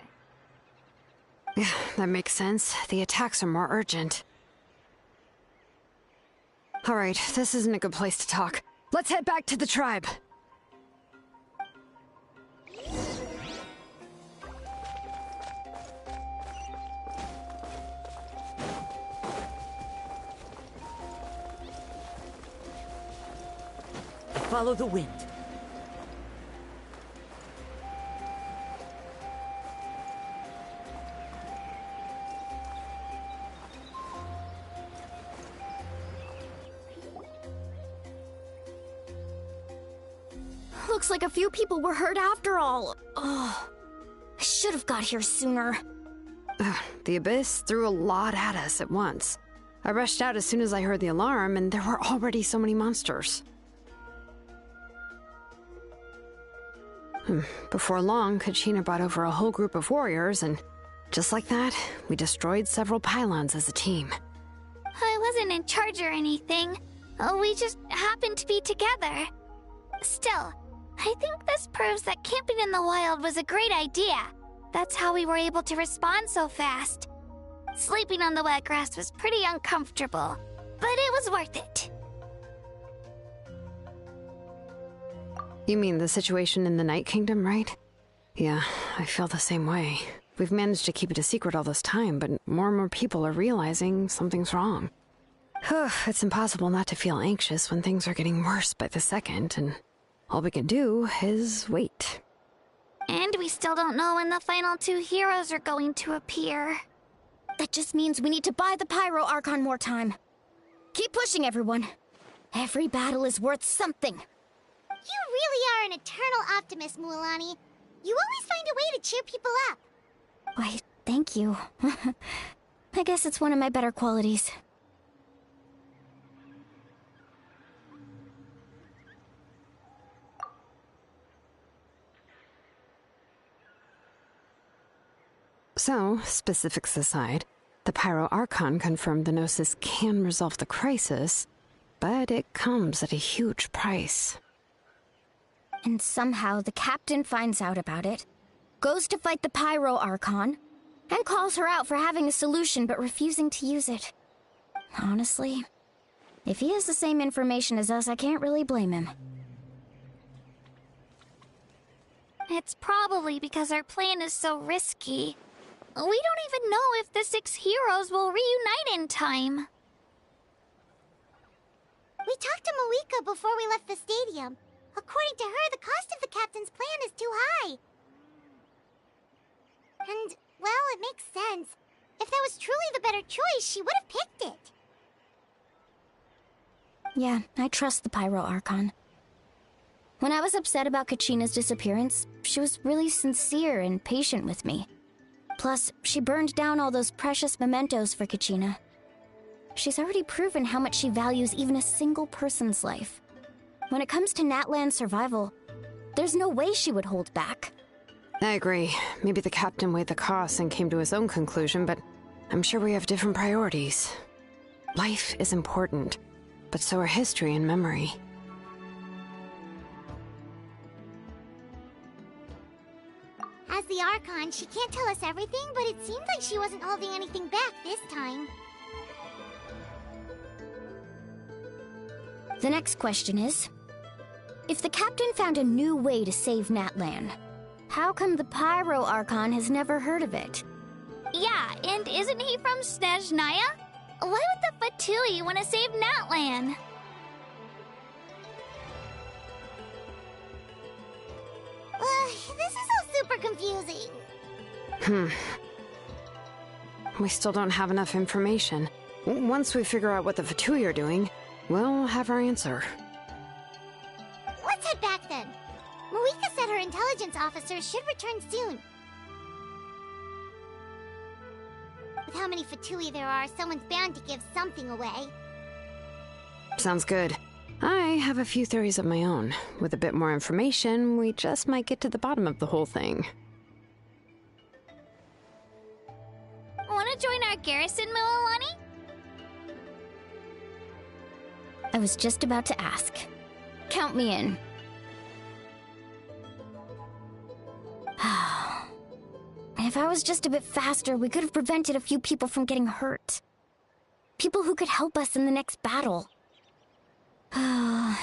Yeah, that makes sense. The attacks are more urgent. Alright, this isn't a good place to talk. Let's head back to the tribe. Follow the wind. Looks like a few people were hurt after all. Oh, I should have got here sooner. The Abyss threw a lot at us at once. I rushed out as soon as I heard the alarm, and there were already so many monsters. Before long, Kachina brought over a whole group of warriors, and just like that, we destroyed several pylons as a team. I wasn't in charge or anything. We just happened to be together. Still, I think this proves that camping in the wild was a great idea. That's how we were able to respond so fast. Sleeping on the wet grass was pretty uncomfortable, but it was worth it. You mean the situation in the Night Kingdom, right? Yeah, I feel the same way. We've managed to keep it a secret all this time, but more and more people are realizing something's wrong. It's impossible not to feel anxious when things are getting worse by the second, and all we can do is wait. And we still don't know when the final two heroes are going to appear. That just means we need to buy the Pyro Archon more time. Keep pushing, everyone. Every battle is worth something. You really are an eternal optimist, Mualani. You always find a way to cheer people up. Why, thank you. I guess it's one of my better qualities. So, specifics aside, the Pyro Archon confirmed the Gnosis can resolve the crisis, but it comes at a huge price. And somehow the captain finds out about it, goes to fight the Pyro Archon, and calls her out for having a solution but refusing to use it. Honestly, if he has the same information as us, I can't really blame him. It's probably because our plan is so risky. We don't even know if the 6 heroes will reunite in time. We talked to Moika before we left the stadium. According to her, the cost of the captain's plan is too high. And, well, it makes sense. If that was truly the better choice, she would have picked it. Yeah, I trust the Pyro Archon. When I was upset about Kachina's disappearance, she was really sincere and patient with me. Plus, she burned down all those precious mementos for Kachina. She's already proven how much she values even a single person's life. When it comes to Natlan's survival, there's no way she would hold back. I agree. Maybe the captain weighed the costs and came to his own conclusion, but I'm sure we have different priorities. Life is important, but so are history and memory. As the Archon, she can't tell us everything, but it seems like she wasn't holding anything back this time. The next question is, if the captain found a new way to save Natlan, how come the Pyro Archon has never heard of it? Yeah, and isn't he from Snezhnaya? Why would the Fatui want to save Natlan? This is all super confusing. We still don't have enough information. Once we figure out what the Fatui are doing, we'll have our answer. Let's head back then. Moika said her intelligence officer should return soon. With how many Fatui there are, someone's bound to give something away. Sounds good. I have a few theories of my own. With a bit more information, we just might get to the bottom of the whole thing. Wanna join our garrison, Mililani? I was just about to ask. Count me in. If I was just a bit faster, we could have prevented a few people from getting hurt. People who could help us in the next battle.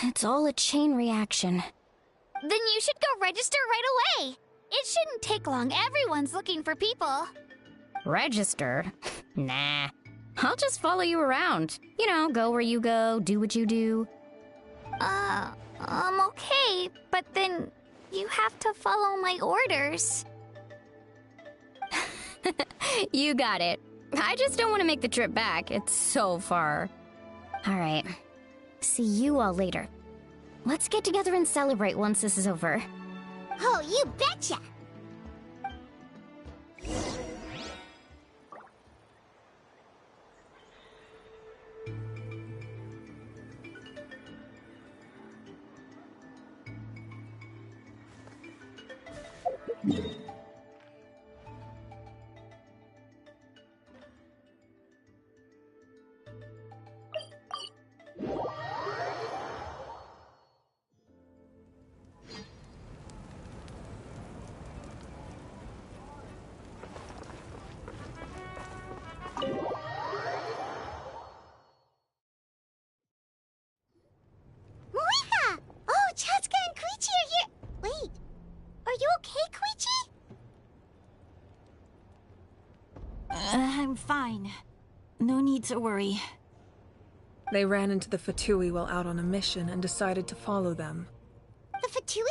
It's all a chain reaction. Then you should go register right away. It shouldn't take long. Everyone's looking for people. Register? Nah. I'll just follow you around. You know, go where you go, do what you do. Okay, but then you have to follow my orders. You got it. I just don't want to make the trip back. It's so far. All right. See you all later. Let's get together and celebrate once this is over. Oh, you betcha! Moika! Oh, Chaska and Koichi are here! Wait, are you okay, Koichi? I'm fine. No need to worry. They ran into the Fatui while out on a mission and decided to follow them. The Fatui?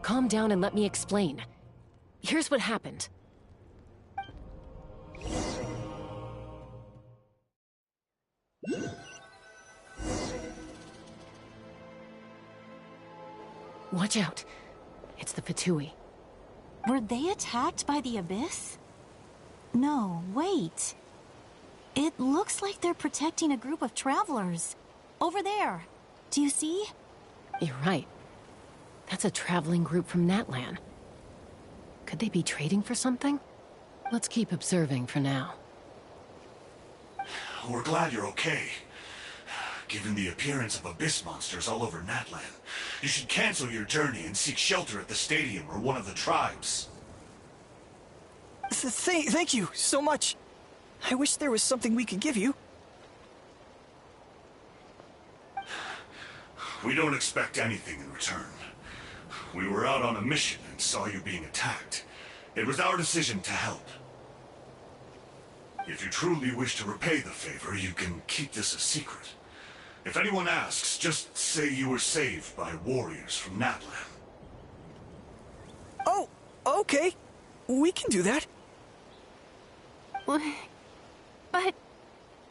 Calm down and let me explain. Here's what happened. Watch out. It's the Fatui. Were they attacked by the Abyss? No, wait. It looks like they're protecting a group of travelers. Over there. Do you see? You're right. That's a traveling group from Natlan. Could they be trading for something? Let's keep observing for now. We're glad you're okay. Given the appearance of abyss monsters all over Natlan, you should cancel your journey and seek shelter at the stadium or one of the tribes. Thank you so much. I wish there was something we could give you. We don't expect anything in return. We were out on a mission and saw you being attacked. It was our decision to help. If you truly wish to repay the favor, you can keep this a secret. If anyone asks, just say you were saved by warriors from Natlan. Oh, okay. We can do that. But...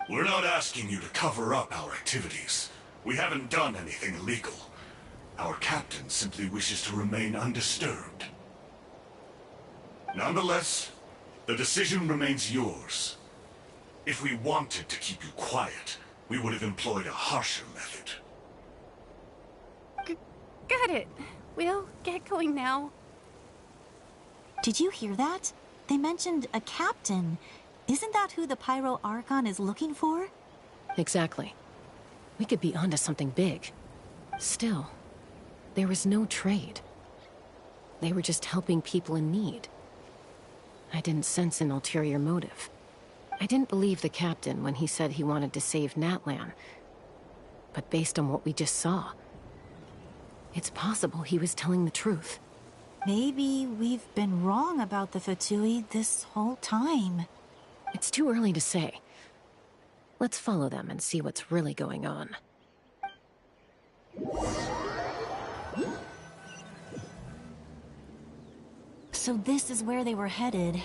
We're not asking you to cover up our activities. We haven't done anything illegal. Our captain simply wishes to remain undisturbed. Nonetheless, the decision remains yours. If we wanted to keep you quiet, we would have employed a harsher method. Got it. We'll get going now. Did you hear that? They mentioned a captain. Isn't that who the Pyro Archon is looking for? Exactly. We could be onto something big. Still, there was no trade. They were just helping people in need. I didn't sense an ulterior motive. I didn't believe the captain when he said he wanted to save Natlan. But based on what we just saw, it's possible he was telling the truth. Maybe we've been wrong about the Fatui this whole time. It's too early to say. Let's follow them and see what's really going on. So this is where they were headed.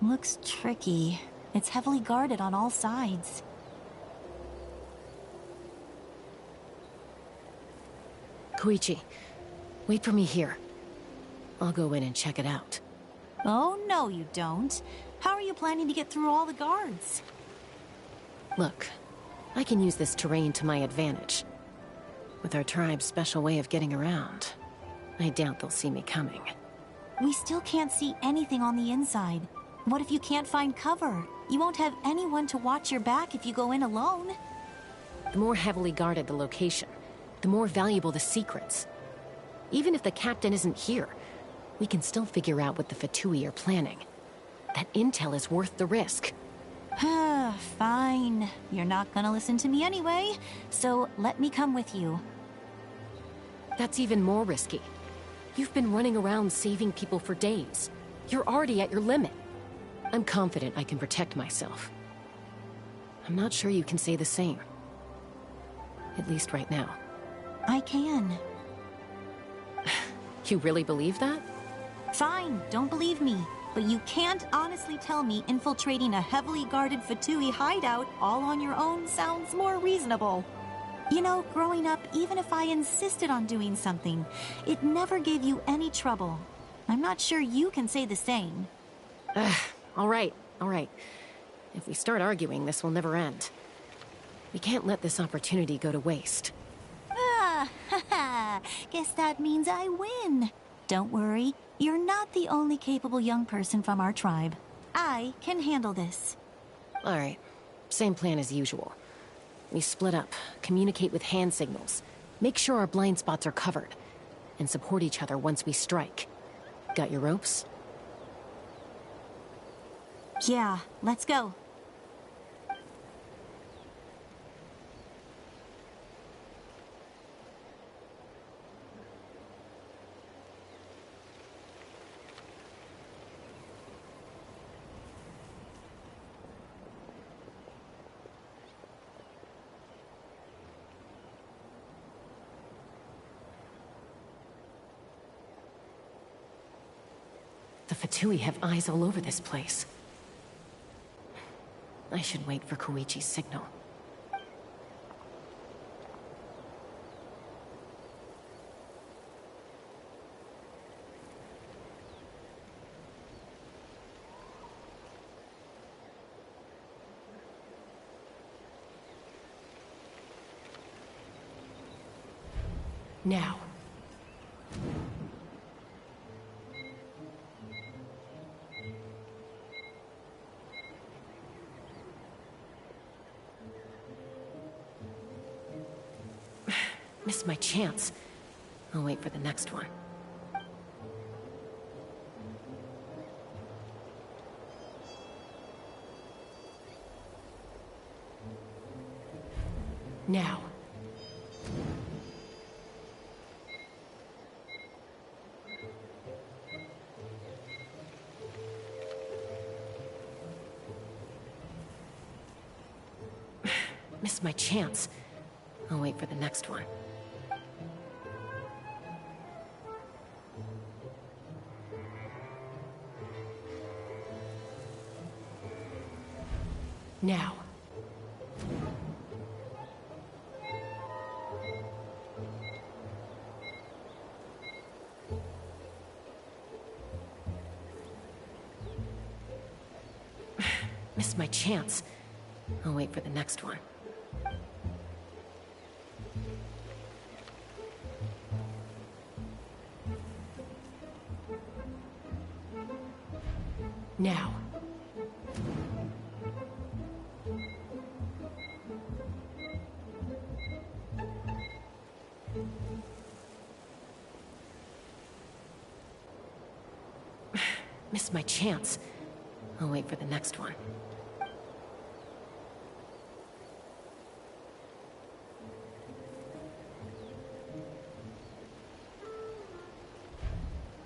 Looks tricky. It's heavily guarded on all sides. Koichi, wait for me here. I'll go in and check it out. Oh, no you don't. How are you planning to get through all the guards? Look, I can use this terrain to my advantage. With our tribe's special way of getting around, I doubt they'll see me coming. We still can't see anything on the inside. What if you can't find cover? You won't have anyone to watch your back if you go in alone. The more heavily guarded the location, the more valuable the secrets. Even if the captain isn't here, we can still figure out what the Fatui are planning. That intel is worth the risk. Fine. You're not gonna listen to me anyway, so let me come with you. That's even more risky. You've been running around saving people for days. You're already at your limit. I'm confident I can protect myself. I'm not sure you can say the same. At least right now. I can. You really believe that? Fine, don't believe me. But you can't honestly tell me infiltrating a heavily guarded Fatui hideout all on your own sounds more reasonable. You know, growing up, even if I insisted on doing something, it never gave you any trouble. I'm not sure you can say the same. All right. If we start arguing, this will never end. We can't let this opportunity go to waste. Guess that means I win. Don't worry, you're not the only capable young person from our tribe. I can handle this. All right, same plan as usual. We split up, communicate with hand signals, make sure our blind spots are covered, and support each other once we strike. Got your ropes? Yeah, let's go. The Fatui have eyes all over this place. I should wait for Koichi's signal. Now. Missed my chance. I'll wait for the next one. Now. Missed my chance. I'll wait for the next one. Now. Missed my chance. I'll wait for the next one. Now. Missed my chance. I'll wait for the next one.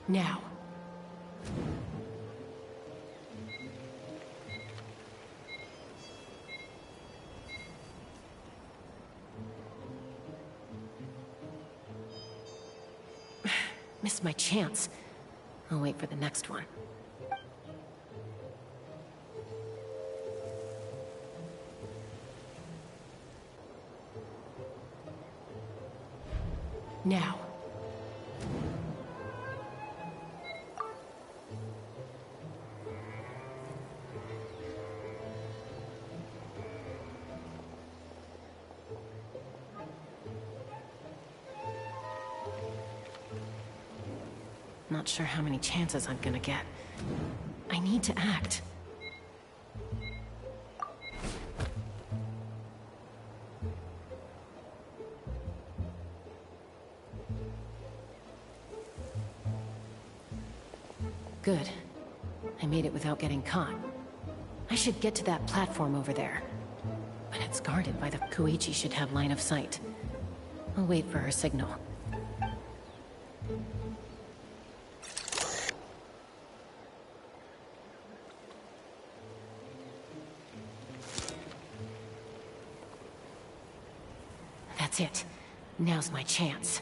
Now. Missed my chance. I'll wait for the next one. Now. Not sure how many chances I'm gonna get. I need to act. Good. I made it without getting caught. I should get to that platform over there. But it's guarded by the... Koichi should have line of sight. I'll wait for her signal. That's it. Now's my chance.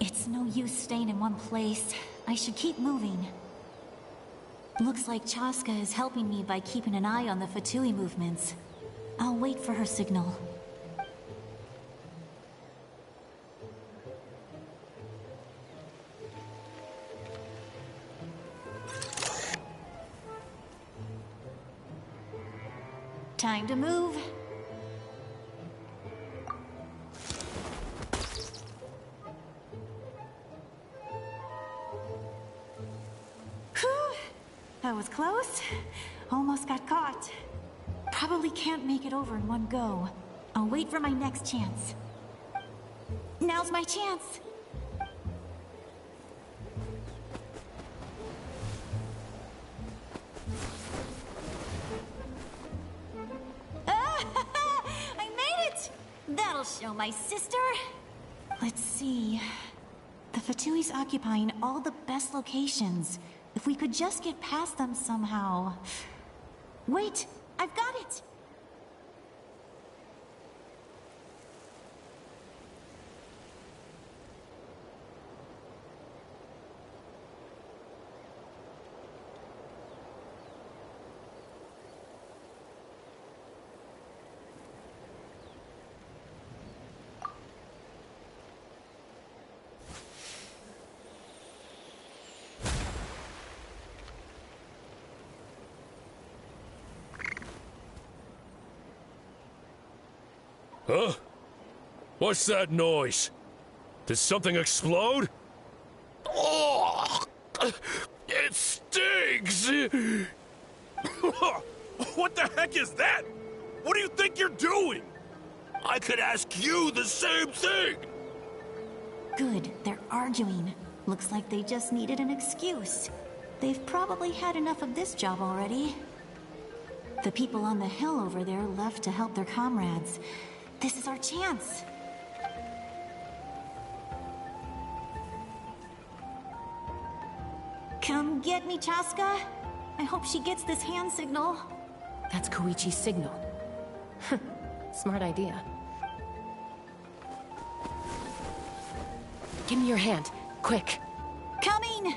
It's no use staying in one place. I should keep moving. Looks like Chaska is helping me by keeping an eye on the Fatui movements. I'll wait for her signal. Time to move. That was close. Almost got caught. Probably can't make it over in one go. I'll wait for my next chance. Now's my chance. I made it! That'll show my sister. Let's see. The Fatui's occupying all the best locations. If we could just get past them somehow... Wait! I've got it! Huh? What's that noise? Did something explode? Oh! It stings! What the heck is that? What do you think you're doing? I could ask you the same thing! Good, they're arguing. Looks like they just needed an excuse. They've probably had enough of this job already. The people on the hill over there left to help their comrades. This is our chance. Come get me, Chaska. I hope she gets this hand signal. That's Koichi's signal. Smart idea. Give me your hand, quick. Coming!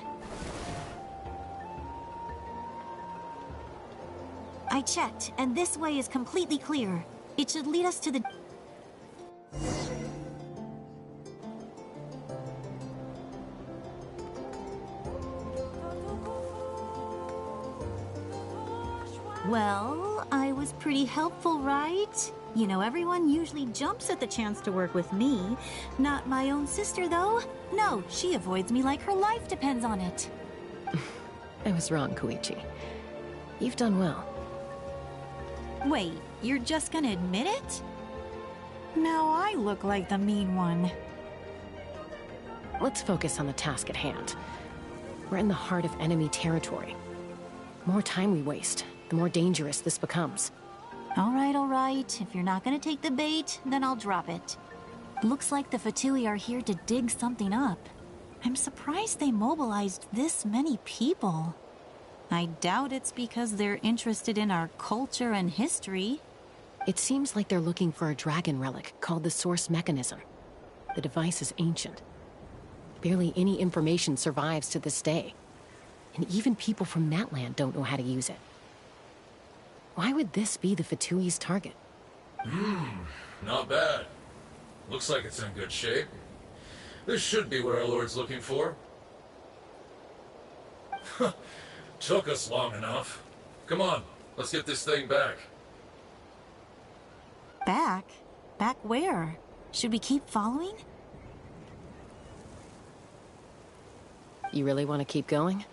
I checked, and this way is completely clear. It should lead us to the... Well, I was pretty helpful, right? You know, everyone usually jumps at the chance to work with me. Not my own sister, though. No, she avoids me like her life depends on it. I was wrong, Koichi. You've done well. Wait, you're just gonna admit it? Now I look like the mean one. Let's focus on the task at hand. We're in the heart of enemy territory. The more time we waste, the more dangerous this becomes. All right. If you're not gonna take the bait, then I'll drop it. Looks like the Fatui are here to dig something up. I'm surprised they mobilized this many people. I doubt it's because they're interested in our culture and history. It seems like they're looking for a dragon relic called the Source Mechanism. The device is ancient. Barely any information survives to this day. And even people from that land don't know how to use it. Why would this be the Fatui's target? Not bad. Looks like it's in good shape. This should be what our Lord's looking for. Took us long enough. Come on, let's get this thing back. Back? Back where? Should we keep following? You really want to keep going?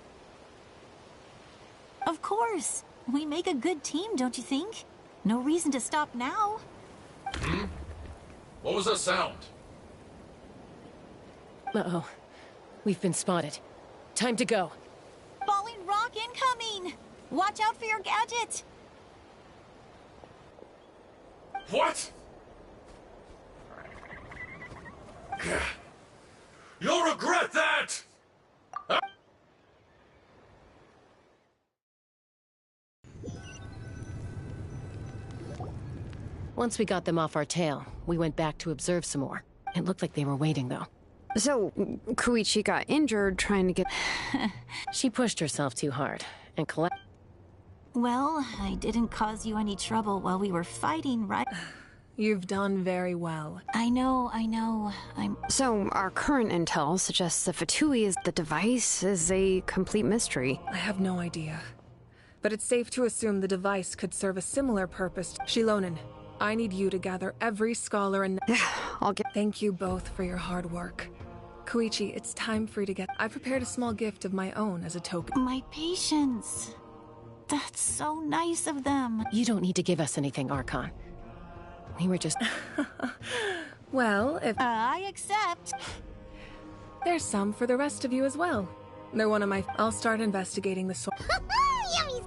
Of course. We make a good team, don't you think? No reason to stop now. Hmm? What was that sound? Uh-oh. We've been spotted. Time to go. Falling rock incoming! Watch out for your gadget! What? You'll regret that! Once we got them off our tail, we went back to observe some more. It looked like they were waiting, though. So, Koichi got injured trying to get... She pushed herself too hard, and Well, I didn't cause you any trouble while we were fighting, right? You've done very well. I know. So, our current intel suggests the Fatui is the device is a complete mystery. I have no idea. But it's safe to assume the device could serve a similar purpose. Shilonen, I need you to gather every scholar and... Thank you both for your hard work. Koichi, it's time for you to get... I prepared a small gift of my own as a token. My patience. That's so nice of them. You don't need to give us anything, Archon. We were just... Well, if... I accept. There's some for the rest of you as well. They're one of my... I'll start investigating the source. Yummy!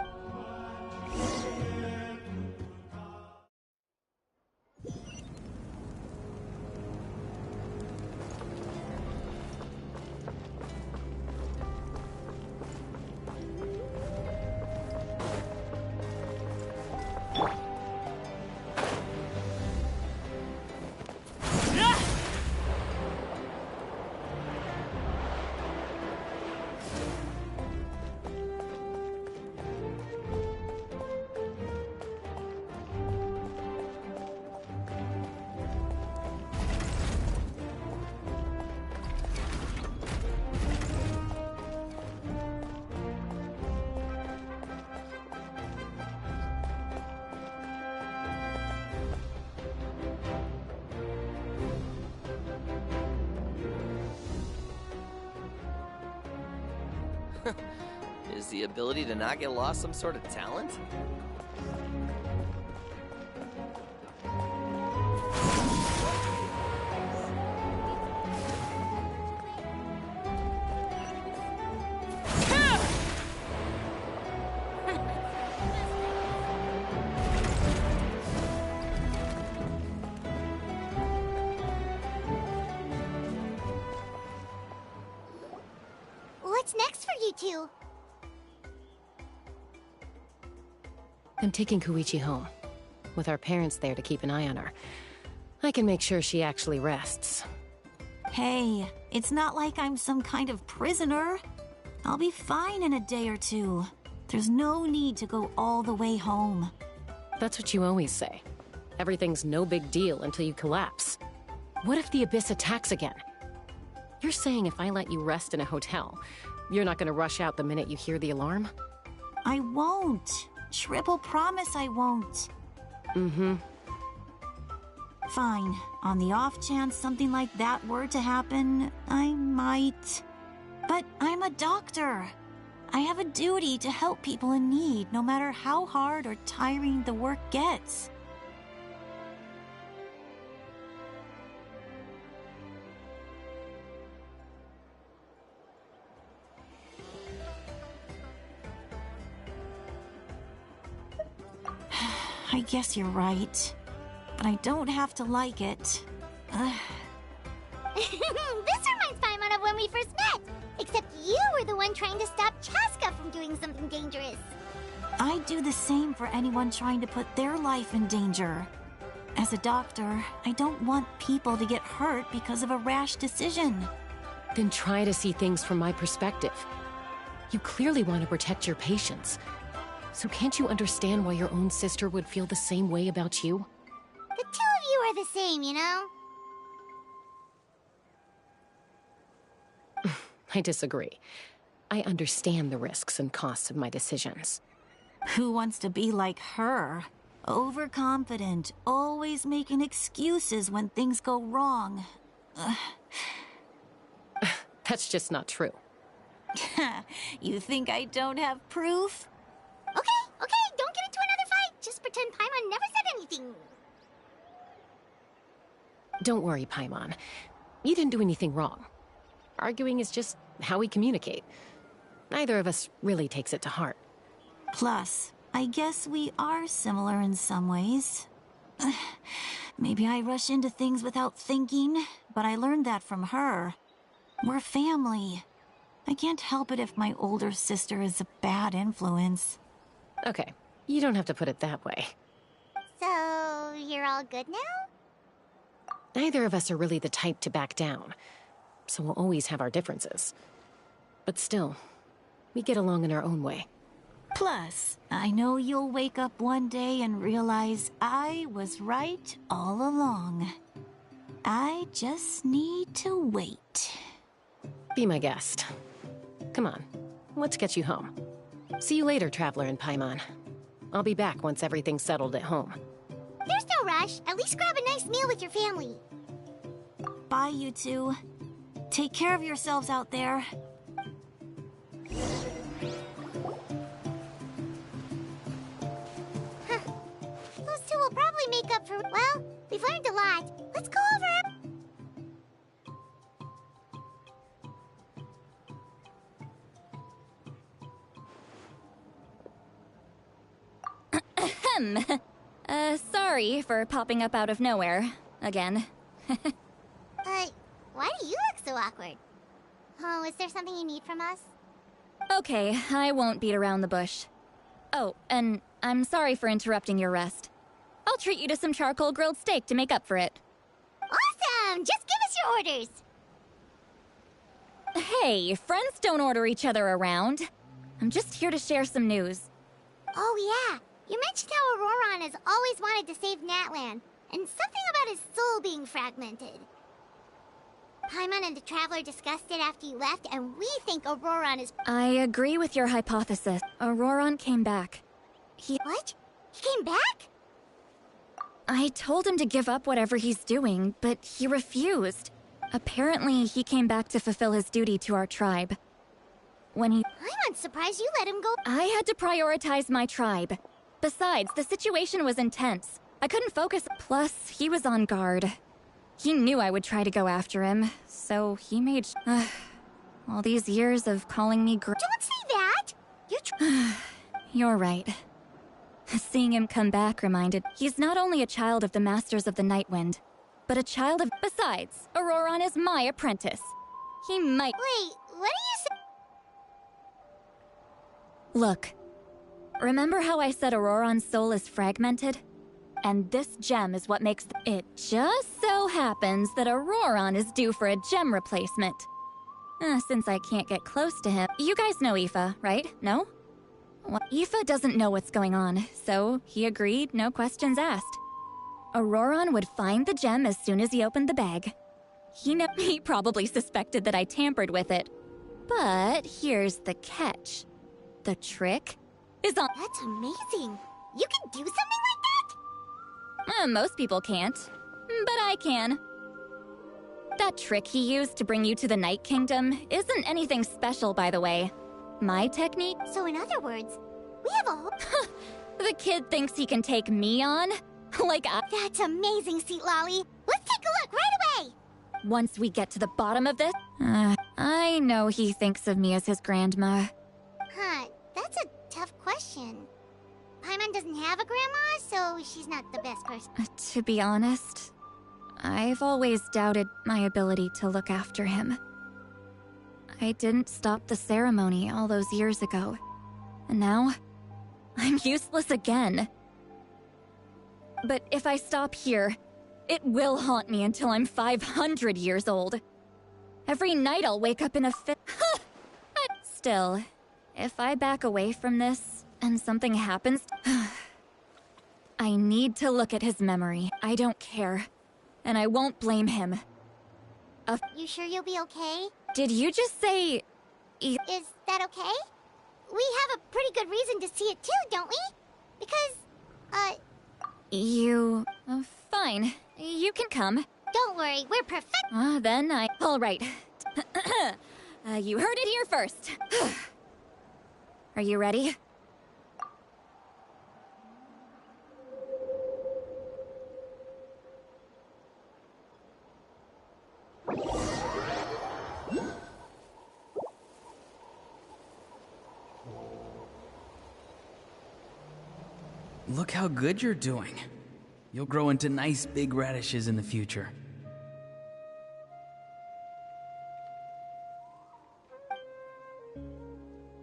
Is the ability to not get lost some sort of talent? What's next for you two? I'm taking Koichi home. With our parents there to keep an eye on her. I can make sure she actually rests. Hey, it's not like I'm some kind of prisoner. I'll be fine in a day or two. There's no need to go all the way home. That's what you always say. Everything's no big deal until you collapse. What if the Abyss attacks again? You're saying if I let you rest in a hotel, you're not gonna rush out the minute you hear the alarm? I won't. Triple promise I won't. Mm-hmm. Fine. On the off chance something like that were to happen, I might. But I'm a doctor. I have a duty to help people in need, no matter how hard or tiring the work gets. I guess you're right. But I don't have to like it. This reminds Paimon of when we first met. Except you were the one trying to stop Chaska from doing something dangerous. I'd do the same for anyone trying to put their life in danger. As a doctor, I don't want people to get hurt because of a rash decision. Then try to see things from my perspective. You clearly want to protect your patients. So can't you understand why your own sister would feel the same way about you? The two of you are the same, you know? I disagree. I understand the risks and costs of my decisions. Who wants to be like her? Overconfident, always making excuses when things go wrong. That's just not true. You think I don't have proof? Okay, don't get into another fight. Just pretend Paimon never said anything. Don't worry, Paimon. You didn't do anything wrong. Arguing is just how we communicate. Neither of us really takes it to heart. Plus, I guess we are similar in some ways. Maybe I rush into things without thinking, but I learned that from her. We're family. I can't help it if my older sister is a bad influence. Okay, you don't have to put it that way. So, you're all good now? Neither of us are really the type to back down, so we'll always have our differences. But still, we get along in our own way. Plus, I know you'll wake up one day and realize I was right all along. I just need to wait. Be my guest. Come on, let's get you home. See you later, Traveler and Paimon. I'll be back once everything's settled at home. There's no rush. At least grab a nice meal with your family. Bye, you two. Take care of yourselves out there. Those two will probably make up for... Well, we've learned a lot. Let's go over... Sorry for popping up out of nowhere. Again. Why do you look so awkward? Oh, is there something you need from us? Okay, I won't beat around the bush. Oh, and I'm sorry for interrupting your rest. I'll treat you to some charcoal grilled steak to make up for it. Awesome! Just give us your orders! Hey, friends don't order each other around. I'm just here to share some news. Oh yeah, you mentioned how Auroron has always wanted to save Natlan, and something about his soul being fragmented. Paimon and the Traveler discussed it after you left, and we think Auroron is... I agree with your hypothesis. Auroron came back. What? He came back? I told him to give up whatever he's doing, but he refused. Apparently, he came back to fulfill his duty to our tribe. I'm surprised you let him go. I had to prioritize my tribe. Besides, the situation was intense. I couldn't focus. Plus, he was on guard. He knew I would try to go after him, so he made... all these years of calling me Don't say that! You're right. Seeing him come back reminded... He's not only a child of the Masters of the Nightwind, but a child of... Besides, Auroron is my apprentice. He might... Wait, what are you saying? Look, remember how I said Auroron's soul is fragmented? And this gem is what makes it just so happens that Auroron is due for a gem replacement. Since I can't get close to him... You guys know Aoife, right? No? Well, Aoife doesn't know what's going on, so he agreed, no questions asked. Auroron would find the gem as soon as he opened the bag. He probably suspected that I tampered with it. But here's the catch. The trick is on... That's amazing. You can do something like that? Most people can't, but I can. That trick he used to bring you to the Night Kingdom isn't anything special, by the way. My technique... So in other words, we have a whole... The kid thinks he can take me on? Like I... That's amazing, Seat Lolly. Let's take a look right away! Once we get to the bottom of this... I know he thinks of me as his grandma. Huh, that's a tough question. Paimon doesn't have a grandma, so she's not the best person. To be honest, I've always doubted my ability to look after him. I didn't stop the ceremony all those years ago, and now I'm useless again. But if I stop here, it will haunt me until I'm 500 years old. Every night I'll wake up in a fit. Still, if I back away from this and something happens, I need to look at his memory. I don't care, and I won't blame him. You sure you'll be okay? Did you just say Is that okay? We have a pretty good reason to see it too, don't we? Because, Fine. You can come. Don't worry, we're perfect. All right. You heard it here first. Are you ready? Look how good you're doing. You'll grow into nice big radishes in the future.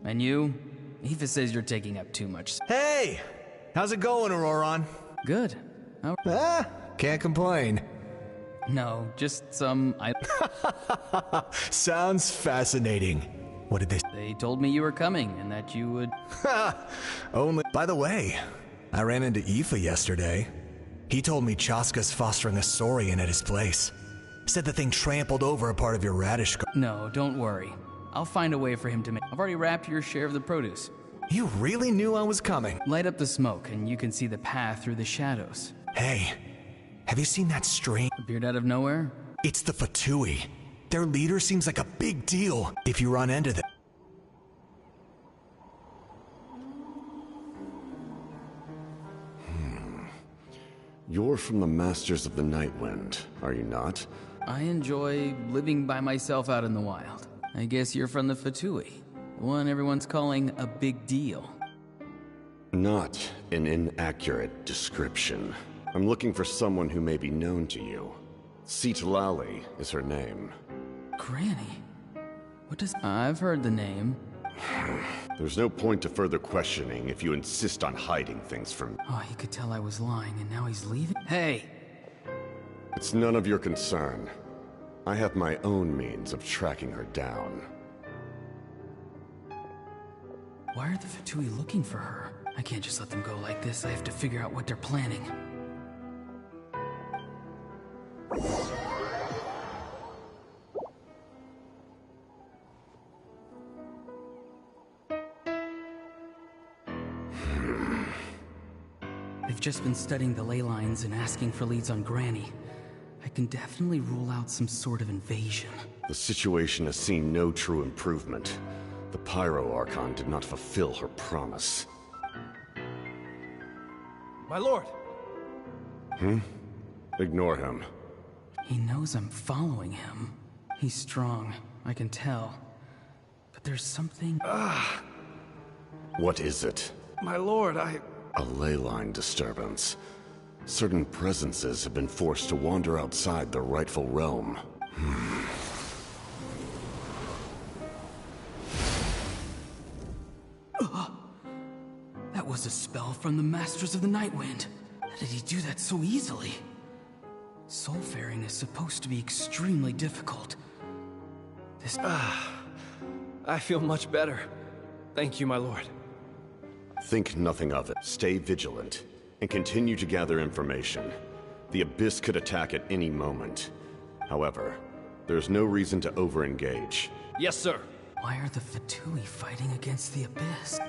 And you? Aoife says you're taking up too much. Hey! How's it going, Auroron? Good. Can't complain. No, just some... Sounds fascinating. What did they... They told me you were coming and that you would... Only... By the way, I ran into Aoife yesterday. He told me Chaska's fostering a saurian at his place. Said the thing trampled over a part of your radish... No, don't worry. I'll find a way for him to make... I've already wrapped your share of the produce. You really knew I was coming. Light up the smoke and you can see the path through the shadows. Hey, have you seen that strange... Appeared out of nowhere? It's the Fatui. Their leader seems like a big deal if you run into them. You're from the Masters of the Nightwind, are you not? I enjoy living by myself out in the wild. I guess you're from the Fatui, the one everyone's calling a big deal. Not an inaccurate description. I'm looking for someone who may be known to you. Citlali is her name. Granny? What does... I've heard the name. There's no point to further questioning if you insist on hiding things from me. Oh, he could tell I was lying and now he's leaving? Hey! It's none of your concern. I have my own means of tracking her down. Why are the Fatui looking for her? I can't just let them go like this. I have to figure out what they're planning. I've just been studying the ley lines and asking for leads on Granny. I can definitely rule out some sort of invasion. The situation has seen no true improvement. The Pyro Archon did not fulfill her promise. My lord! Ignore him. He knows I'm following him. He's strong, I can tell. But there's something... What is it? My lord, A ley line disturbance. Certain presences have been forced to wander outside their rightful realm. That was a spell from the Masters of the Nightwind. How did he do that so easily? Soulfaring is supposed to be extremely difficult. This... I feel much better. Thank you, my lord. Think nothing of it. Stay vigilant, and continue to gather information. The Abyss could attack at any moment. However, there's no reason to over-engage. Yes, sir. Why are the Fatui fighting against the Abyss?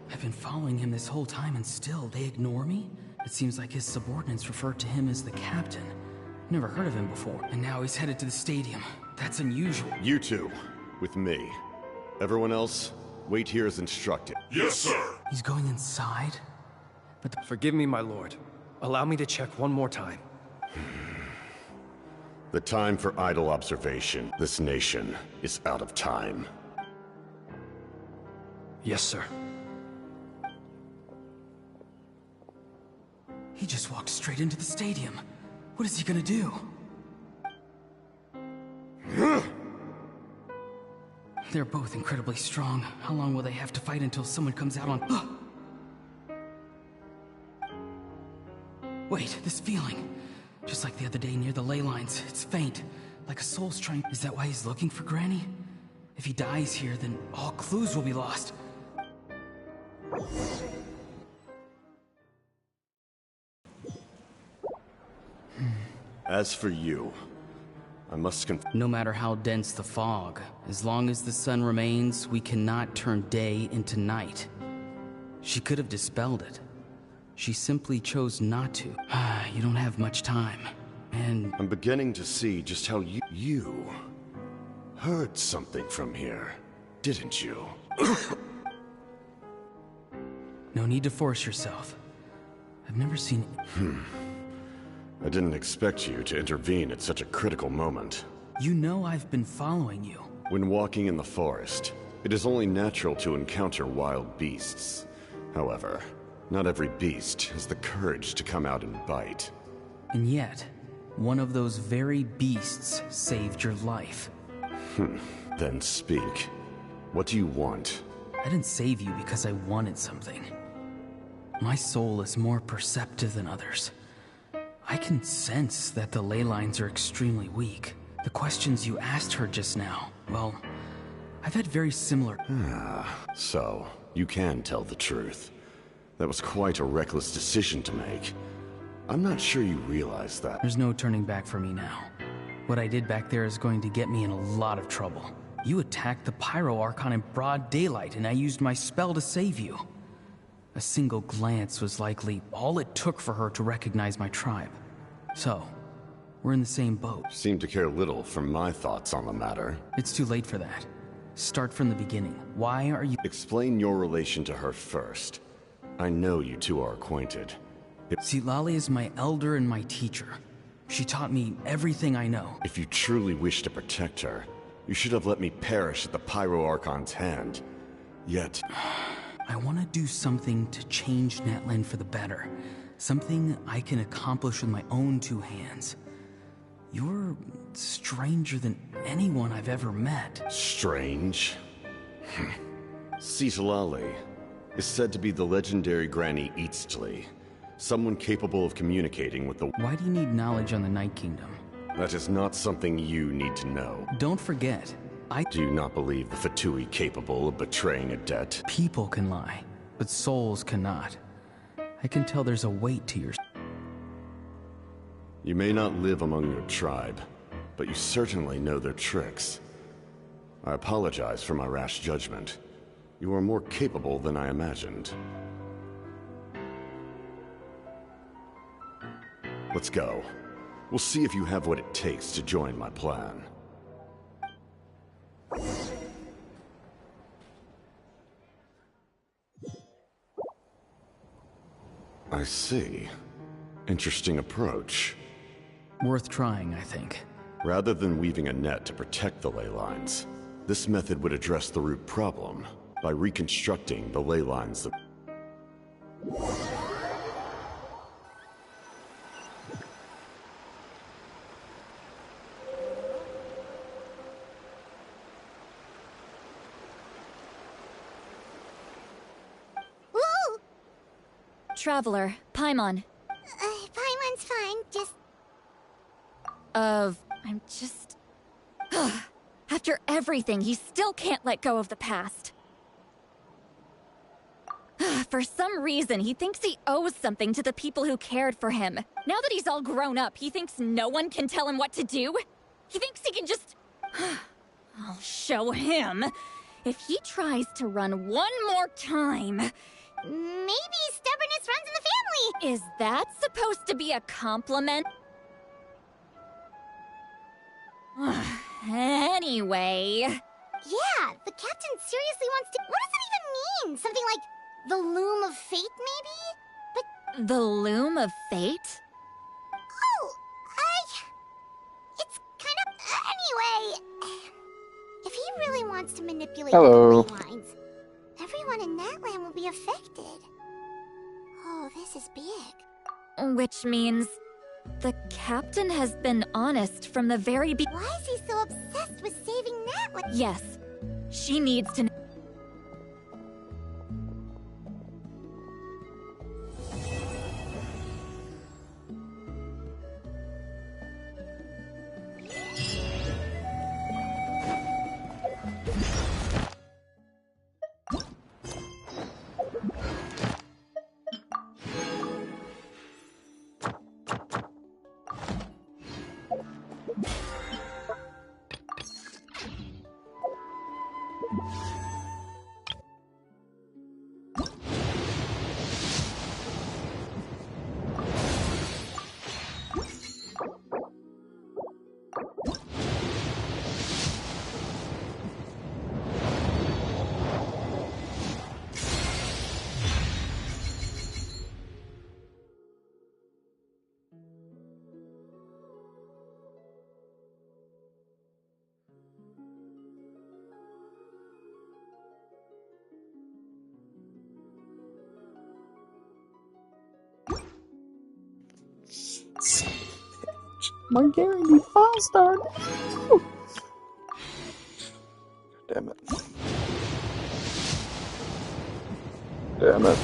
I've been following him this whole time and still they ignore me? It seems like his subordinates refer to him as the captain. Never heard of him before, and now he's headed to the stadium. That's unusual. You two, with me. Everyone else, wait here as instructed. Yes, sir! He's going inside? But Forgive me, my lord. Allow me to check one more time. The time for idle observation. This nation is out of time. Yes, sir. He just walked straight into the stadium. What is he gonna do? They're both incredibly strong. How long will they have to fight until someone comes out on... Wait, this feeling. Just like the other day near the ley lines. It's faint. Like a soul's trying... Is that why he's looking for Granny? If he dies here, then all clues will be lost. As for you, I must No matter how dense the fog, as long as the sun remains, we cannot turn day into night. She could have dispelled it. She simply chose not to. You don't have much time, and... I'm beginning to see just how you heard something from here, didn't you? No need to force yourself. I've never seen... I didn't expect you to intervene at such a critical moment. You know I've been following you. When walking in the forest, it is only natural to encounter wild beasts. However, not every beast has the courage to come out and bite. And yet, one of those very beasts saved your life. Then speak. What do you want? I didn't save you because I wanted something. My soul is more perceptive than others. I can sense that the ley lines are extremely weak. The questions you asked her just now, well, I've had very similar... So, you can tell the truth. That was quite a reckless decision to make. I'm not sure you realize that. There's no turning back for me now. What I did back there is going to get me in a lot of trouble. You attacked the Pyro Archon in broad daylight, and I used my spell to save you. A single glance was likely all it took for her to recognize my tribe. So, we're in the same boat. Seem to care little for my thoughts on the matter. It's too late for that. Start from the beginning. Why are you... Explain your relation to her first. I know you two are acquainted. Citlali is my elder and my teacher. She taught me everything I know. If you truly wish to protect her, you should have let me perish at the Pyro Archon's hand. Yet... I want to do something to change Natlan for the better. Something I can accomplish with my own two hands. You're stranger than anyone I've ever met. Strange? Citlali is said to be the legendary Granny Eastly, someone capable of communicating with the... Why do you need knowledge on the Night Kingdom? That is not something you need to know. Don't forget, I do not believe the Fatui capable of betraying a debt. People can lie, but souls cannot. I can tell there's a weight to your... You may not live among your tribe, but you certainly know their tricks. I apologize for my rash judgment. You are more capable than I imagined. Let's go. We'll see if you have what it takes to join my plan. I see. Interesting approach. Worth trying, I think. Rather than weaving a net to protect the ley lines, this method would address the root problem by reconstructing the ley lines that... Traveler, Paimon. Paimon's fine, just... I'm just... After everything, he still can't let go of the past. For some reason, he thinks he owes something to the people who cared for him. Now that he's all grown up, he thinks no one can tell him what to do? He thinks he can just... I'll show him. If he tries to run one more time... Maybe stubbornness runs in the family! Is that supposed to be a compliment? Anyway... Yeah, the captain seriously wants to... What does that even mean? Something like the loom of fate, maybe? But... The loom of fate? Oh, it's kind of... Anyway... If he really wants to manipulate the ley lines... Everyone in Natlan will be affected. Oh, this is big. Which means... the captain has been honest from the very Why is he so obsessed with saving Natlan? Yes. She needs to... My Gary need 5-star. Damn it. Damn it.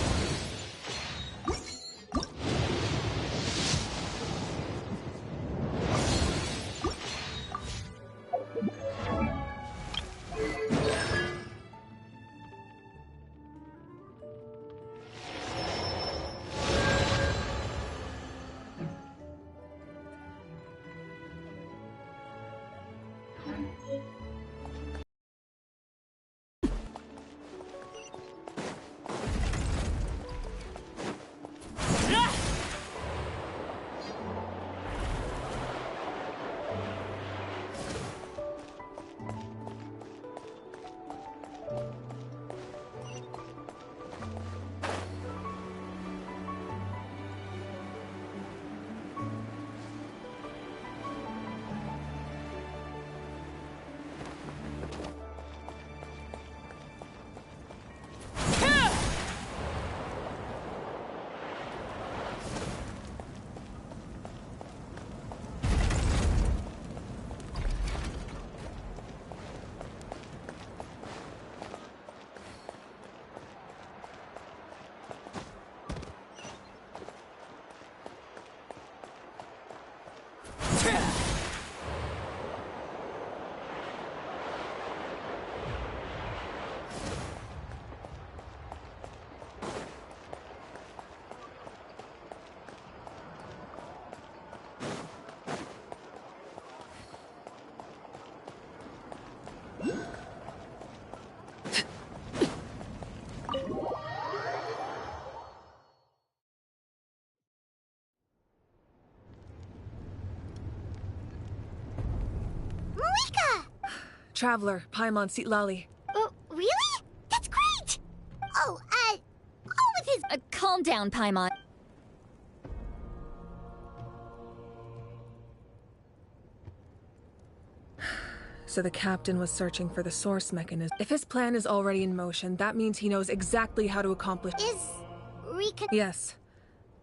Traveler, Paimon Sitlali. Oh, really? That's great! Oh, with his... calm down, Paimon. So the captain was searching for the source mechanism. If his plan is already in motion, that means he knows exactly how to accomplish... Yes.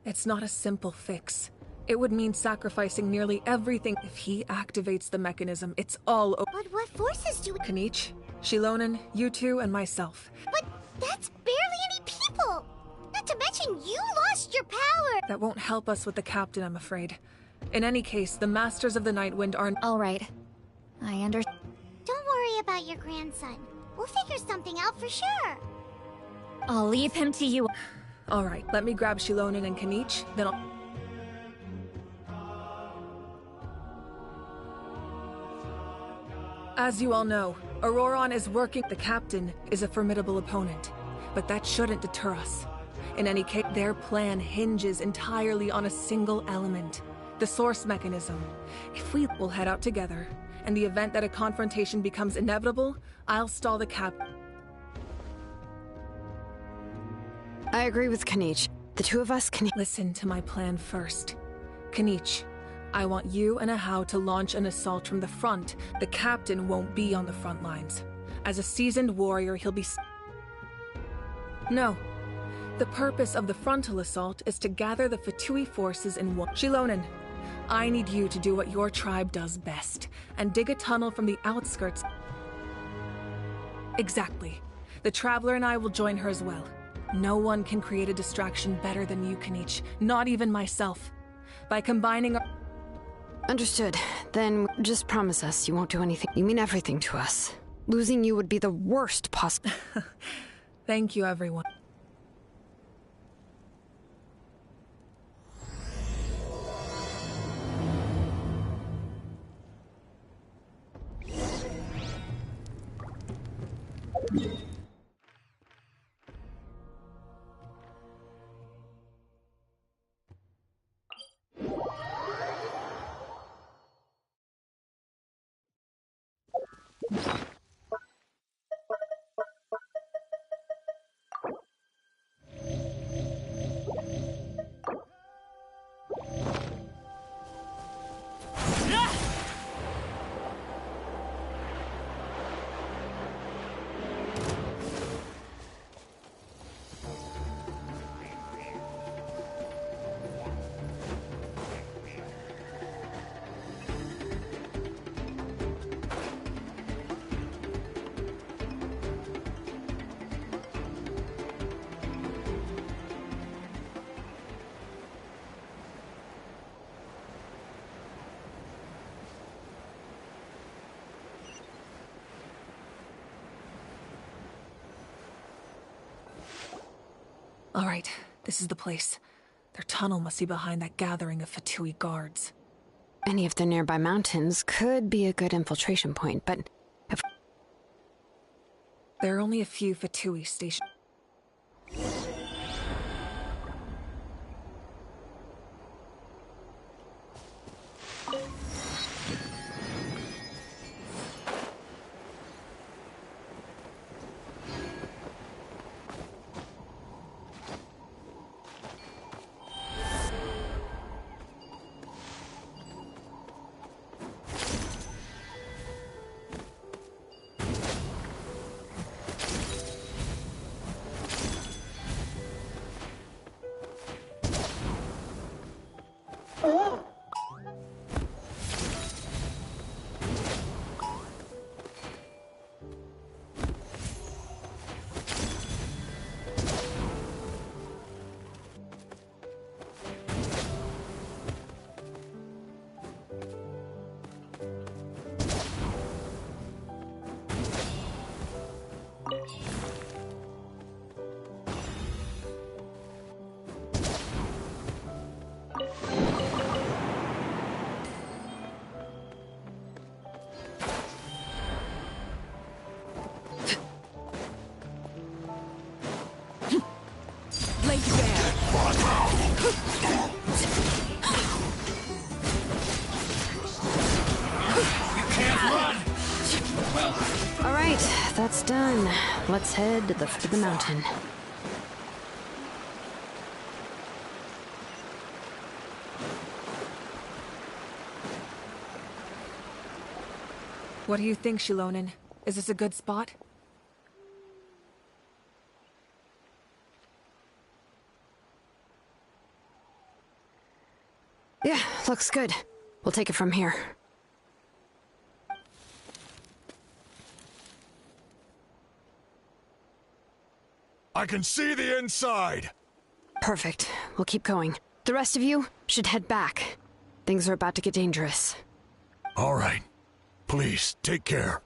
It's not a simple fix. It would mean sacrificing nearly everything. If he activates the mechanism, it's all over. But what forces do... Kaniche, Shilonen, you two, and myself. But that's barely any people! Not to mention you lost your power! That won't help us with the captain, I'm afraid. In any case, the Masters of the Nightwind are... All right. I understand. Don't worry about your grandson. We'll figure something out for sure. I'll leave him to you. All right, let me grab Shilonen and Kaniche, then I'll... As you all know, Auroron is working. The captain is a formidable opponent, but that shouldn't deter us. In any case, their plan hinges entirely on a single element, the source mechanism. If we will head out together, in the event that a confrontation becomes inevitable, I'll stall the cap. I agree with Kaniche. The two of us can... Listen to my plan first. Kaniche, I want you and Ahau to launch an assault from the front. The captain won't be on the front lines. As a seasoned warrior, he'll be... No. The purpose of the frontal assault is to gather the Fatui forces in one... Shilonen, I need you to do what your tribe does best, and dig a tunnel from the outskirts. Exactly. The Traveler and I will join her as well. No one can create a distraction better than you, Kaniche. Not even myself. By combining our... Understood. Then just promise us you won't do anything. You mean everything to us. Losing you would be the worst possible... Thank you, everyone. All right, this is the place. Their tunnel must be behind that gathering of Fatui guards. Any of the nearby mountains could be a good infiltration point, but if... There are only a few Fatui stationed. That's done. Let's head to the foot of the mountain. What do you think, Shilonen? Is this a good spot? Yeah, looks good. We'll take it from here. I can see the inside! Perfect. We'll keep going. The rest of you should head back. Things are about to get dangerous. All right. Please, take care.